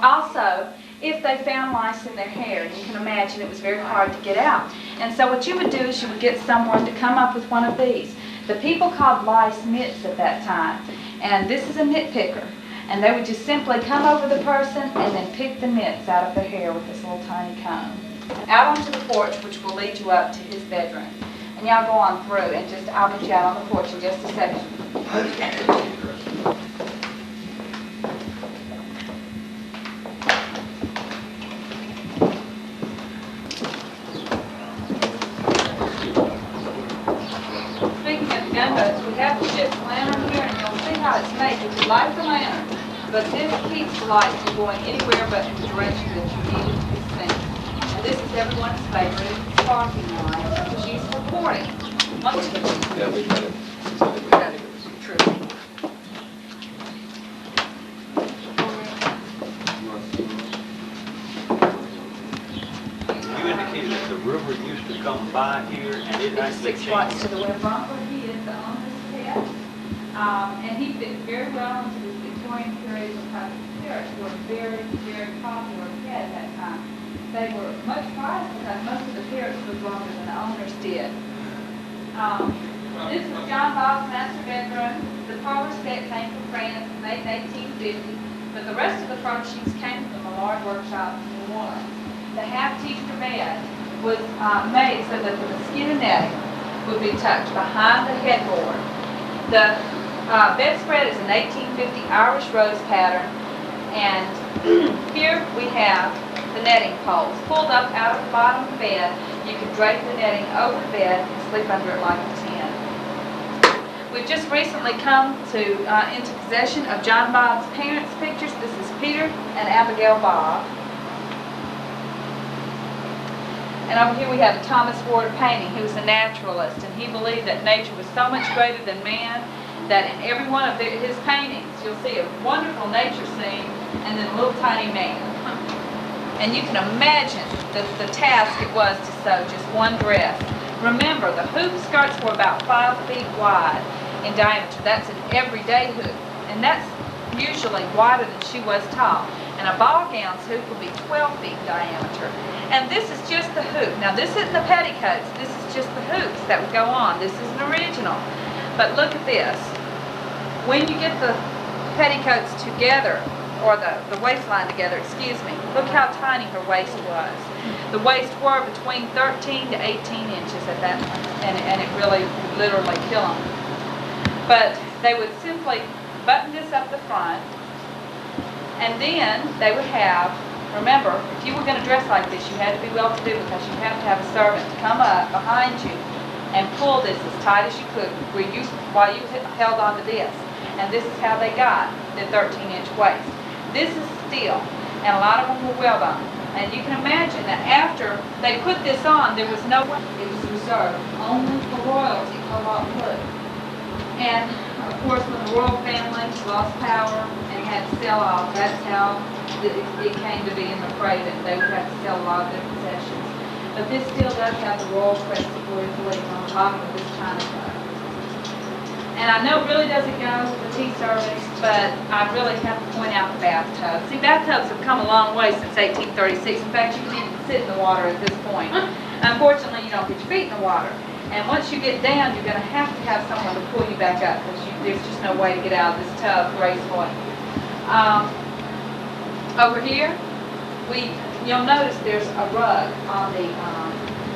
[SPEAKER 16] Also, if they found lice in their hair, you can imagine it was very hard to get out. And so what you would do is you would get someone to come up with one of these. The people called lice mitts at that time. And this is a nitpicker. And they would just simply come over the person and then pick the nits out of their hair with this little tiny comb. Out onto the porch, which will lead you up to his bedroom. And y'all go on through and just, I'll meet you out on the porch in just a second. Gunboats, we have the ship's lantern here, and you'll see how it's made. You can light the lantern, but this keeps the light from going anywhere but in the direction that you need it to be seen. And this is everyone's favorite sparking light, which is used for porting.
[SPEAKER 11] Yeah, we got it.
[SPEAKER 16] True.
[SPEAKER 17] You indicated that the river used to come by here and it actually
[SPEAKER 16] It's 6
[SPEAKER 17] changed.
[SPEAKER 16] flights to the west. Bronco, he is the owner's pet. And he fit very well into this Victorian period because Terrace were a very, very popular pet at that time. They were much prized because most of the parrots lived longer than the owners did. This was John Bob's master bedroom. The parlor set came from France, made in 1850, but the rest of the furnishings came from a large workshop in New Orleans. The half-teaster bed was made so that the mosquito netting would be tucked behind the headboard. The bedspread is an 1850 Irish rose pattern, and here we have the netting poles pulled up out of the bottom of the bed. You could drape the netting over the bed and sleep under it like a tent. We've just recently come into possession of John Bob's parents' pictures. This is Peter and Abigail Bob. And over here we have a Thomas Ward painting. He was a naturalist, and he believed that nature was so much greater than man that in every one of his paintings you'll see a wonderful nature scene and then a little tiny man. And you can imagine the task it was to sew just one dress. Remember, the hoop skirts were about 5 feet wide in diameter. That's an everyday hoop, and that's usually wider than she was tall. And a ball gown's hoop would be 12 feet in diameter. And this is just the hoop. Now this isn't the petticoats, this is just the hoops that would go on. This is an original. But look at this. When you get the petticoats together, or the waistline together, excuse me, look how tiny her waist was. The waist were between 13 to 18 inches at that point, and it really literally kill them. But they would simply button this up the front, and then they would have, remember, if you were going to dress like this, you had to be well-to-do because you have to have a servant to come up behind you and pull this as tight as you could while you held on to this. And this is how they got the 13-inch waist. This is steel, and a lot of them were well-done. And you can imagine that after they put this on, there was no way. It was reserved only for royalty, cobalt blue. And, of course, when the royal family lost power and had to sell off, that's how it came to be in the fray, that they would have to sell a lot of their possessions. But this still does have the royal crest of Woodhall on the bottom of this china cup. And I know it really doesn't go with the tea service, but I really have to point out the bathtub. See, bathtubs have come a long way since 1836. In fact, you can even sit in the water at this point. Unfortunately, you don't get your feet in the water. And once you get down, you're going to have someone to pull you back up because there's just no way to get out of this tub gracefully. Over here, you'll notice there's a rug on the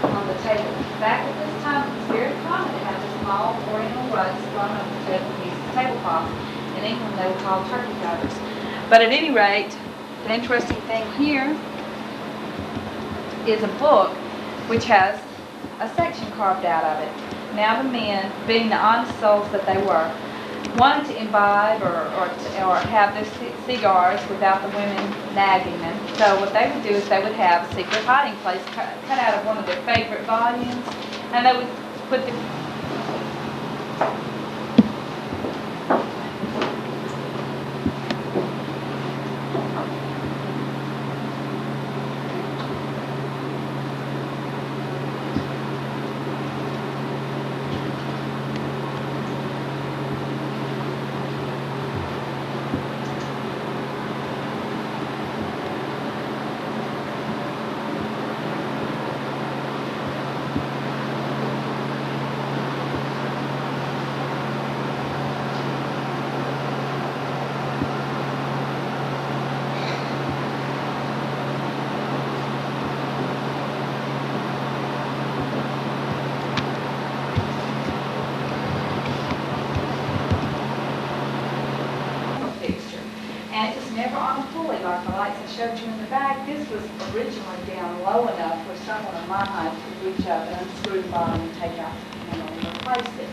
[SPEAKER 16] on the table. Back at this time, it was very common to have the small oriental rugs slung over the piece of tablecloth. In England, they were called turkey covers. But at any rate, the interesting thing here is a book which has a section carved out of it. Now the men, being the honest souls that they were, wanted to imbibe or have their cigars without the women nagging them. So what they would do is they would have a secret hiding place cut out of one of their favorite volumes, and they would put the and it was never on a pulley like the lights I showed you in the back. This was originally down low enough where someone of my height could reach up and unscrew the bottom and take out the candle and replace it.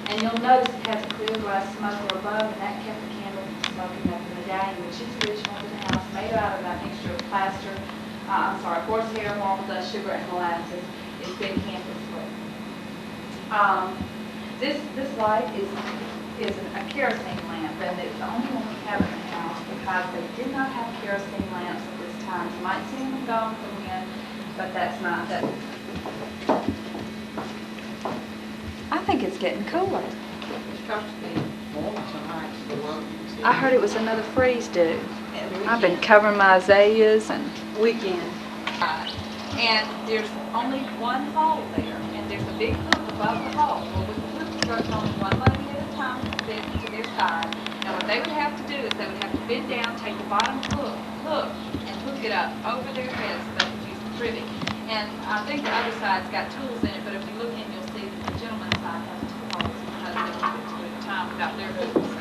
[SPEAKER 16] And you'll notice it has a clear glass smoker above, and that kept the candle from smoking up the medallion, which is original to the house, made out of a mixture of plaster, horsehair, marble dust, sugar, and molasses. It's been campus wood. This light is a kerosene lamp, and it's the only one we have in the house because they did not have kerosene lamps at this time. You might see them gone with the wind, but that's not that. I think it's getting cooler. I heard it was another freeze due. I've been covering my azaleas and
[SPEAKER 2] weekend.
[SPEAKER 16] And there's only one hole there, and there's a big hook above the hole. Well, with the hook struck only one lady at a time to fit to their side. Now what they would have to do is they would have to bend down, take the bottom hook, and hook it up over their heads so they could use the privy. And I think the other side's got tools in it, but if you look in, you'll see that the gentleman's side has two holes because they don't get to it at a time without their hooks.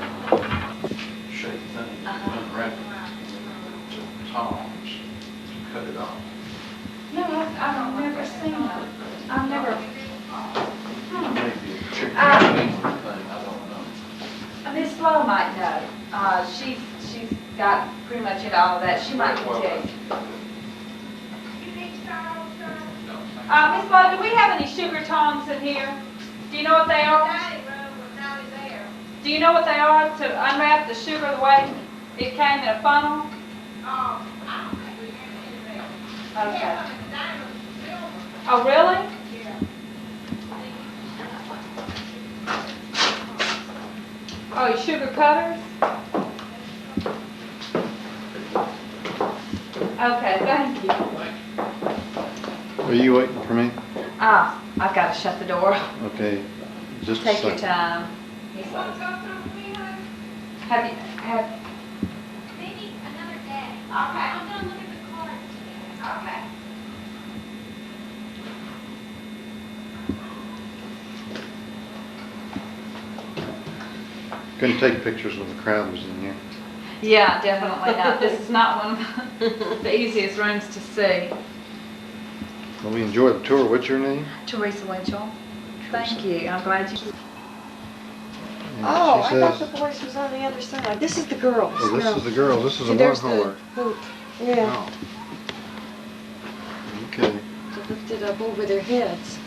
[SPEAKER 11] Shape thing, unwrap it, tongs, cut it off.
[SPEAKER 16] No, I've never seen them. I've never.
[SPEAKER 11] Maybe a chicken thing, I don't know.
[SPEAKER 16] Miss Flo might know. She's got pretty much into all of that. She might can tell you. Miss Flo, do we have any sugar tongs in here? Do you know what they are? Do you know what they are to unwrap the sugar the way it came in a funnel? Okay. Oh, really? Oh, your sugar cutters? Okay, thank you.
[SPEAKER 1] Are you waiting for me?
[SPEAKER 16] I've got to shut the door.
[SPEAKER 1] Okay, just a
[SPEAKER 16] Take
[SPEAKER 1] second.
[SPEAKER 16] your time. Have you,
[SPEAKER 4] Maybe another day. Okay. I'm gonna look at the cards today.
[SPEAKER 16] Okay.
[SPEAKER 1] Couldn't take pictures when the crowd was in here.
[SPEAKER 16] Yeah, definitely not. This is not one of the easiest rooms to see.
[SPEAKER 1] Well, we enjoyed the tour. What's your name?
[SPEAKER 16] Teresa Winchell. Thank you. I'm glad you.
[SPEAKER 2] Oh,
[SPEAKER 1] She
[SPEAKER 2] I thought
[SPEAKER 1] says-
[SPEAKER 2] the boys was on the other side. This is the girls.
[SPEAKER 1] Oh, this is the girls. This is
[SPEAKER 2] See,
[SPEAKER 1] a
[SPEAKER 2] there's the
[SPEAKER 1] one-holer.
[SPEAKER 2] hoop. Yeah.
[SPEAKER 1] Oh. Okay.
[SPEAKER 2] To lift it up over their heads.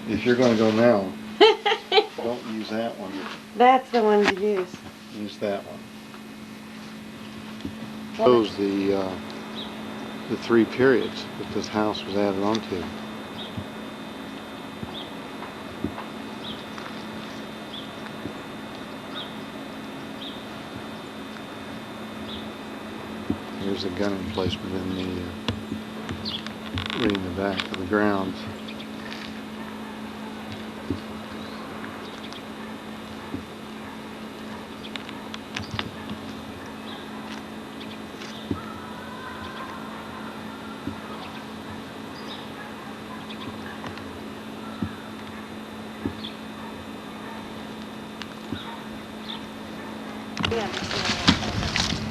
[SPEAKER 1] If you're going to go now, don't use that one.
[SPEAKER 2] That's the one to use.
[SPEAKER 1] Use that one. Shows the three periods that this house was added onto. There's a gun emplacement in the back of the grounds.
[SPEAKER 16] me understand.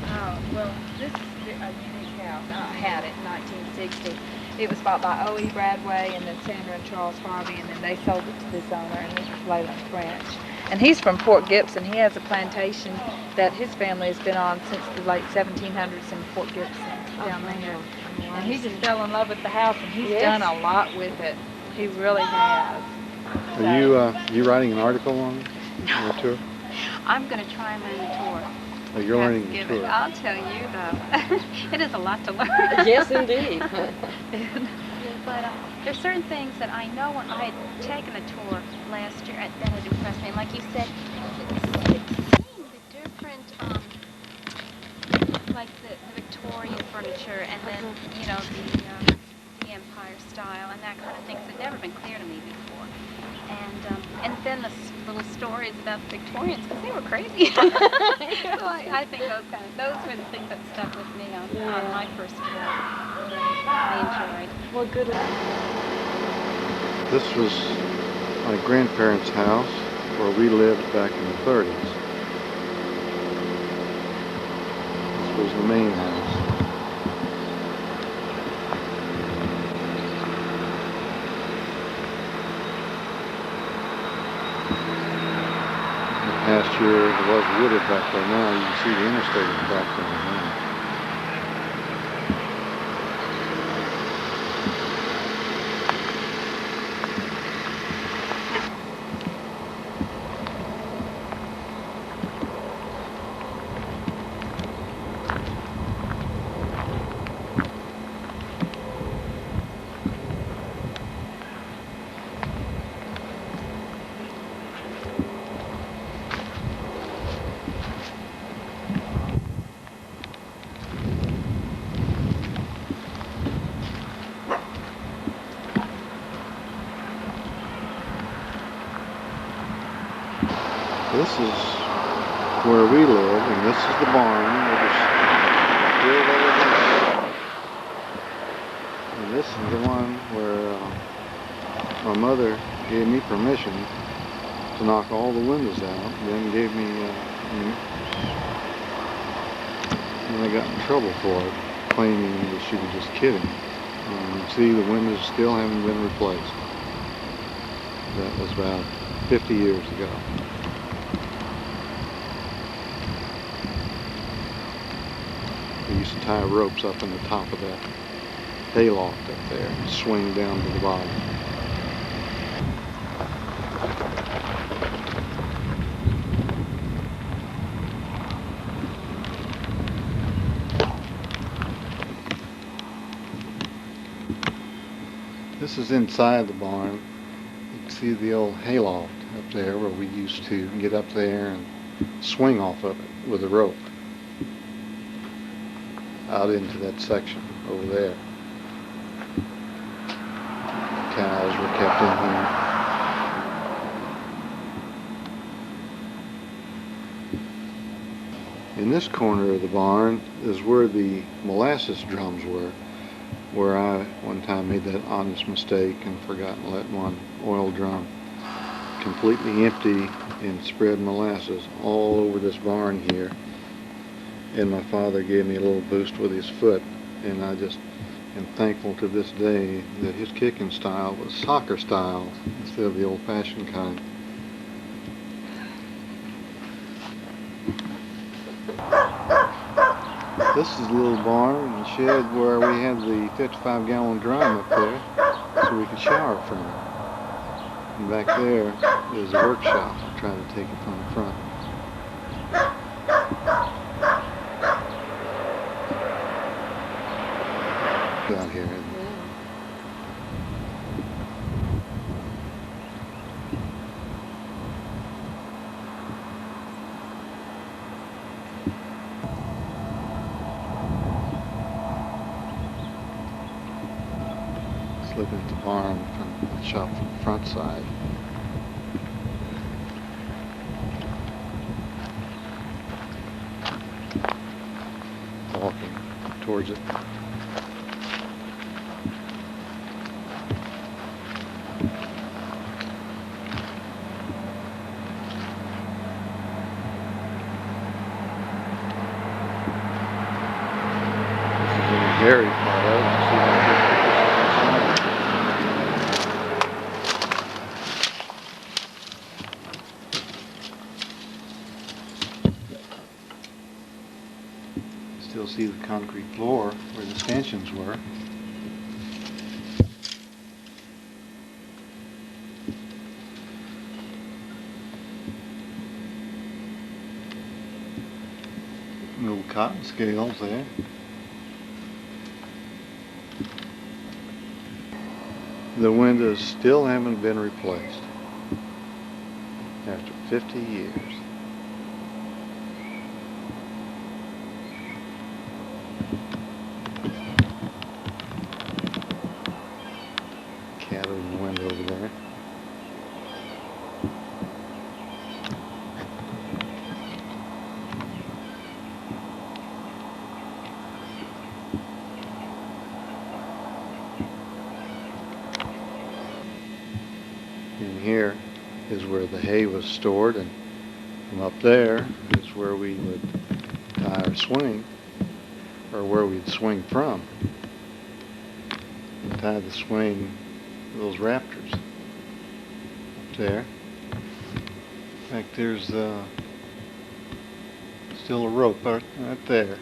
[SPEAKER 18] Oh, well, this is a unique house. I had it in 1960. It was bought by O.E. Bradway and then Sandra and Charles Harvey, and then they sold it to this owner, and this is Leyland French. And he's from Fort Gibson. He has a plantation that his family has been on since the late 1700s in Fort Gibson, down there. And he just fell in love with the house, and he's done a lot with it. He really has.
[SPEAKER 1] Are you writing an article on the tour?
[SPEAKER 18] I'm going to try and learn the tour.
[SPEAKER 1] Oh, you're learning the tour.
[SPEAKER 18] I'll tell you, though, it is a lot to learn.
[SPEAKER 2] Yes, indeed.
[SPEAKER 18] But there's certain things that I know when I had taken a tour last year that had impressed me. And like you said, it's seeing the different, like the Victorian furniture, and then, you know, the Empire style and that kind of things that never been clear to me before. And then the little stories about the Victorians, because they were crazy. So I think those were the things that stuck with me on my first tour. I enjoyed.
[SPEAKER 2] Well, good luck.
[SPEAKER 1] This was my grandparents' house where we lived back in the 30s. This was the main house. Last year it was wooded back there. Now you can see the interstate is back there now. This is where we live, and this is the barn that is still there now. And this is the one where my mother gave me permission to knock all the windows out, and then gave me, and I got in trouble for it, claiming that she was just kidding. You see, the windows still haven't been replaced. That was about 50 years ago. We used to tie ropes up in the top of that hayloft up there and swing down to the bottom. This is inside the barn. You can see the old hayloft up there where we used to get up there and swing off of it with a rope out into that section over there. Cows were kept in here. In this corner of the barn is where the molasses drums were, where I one time made that honest mistake and forgot to let one oil drum completely empty and spread molasses all over this barn here. And my father gave me a little boost with his foot, and I just am thankful to this day that his kicking style was soccer style instead of the old-fashioned kind. This is a little barn and shed where we had the 55-gallon drum up there so we could shower from it. And back there is a workshop. I'll try to take it from the front. Down here. Let's look at the barn from the shop from the front side. Walking towards it. buried part of it. You see that big pictures. Still see the concrete floor where the stanchions were. Little cotton scales there. The windows still haven't been replaced after 50 years. Cat in the window over there. And here is where the hay was stored, and from up there is where we would tie our swing, or where we'd swing from. And tie the swing to those rafters up there. In fact, there's still a rope right there.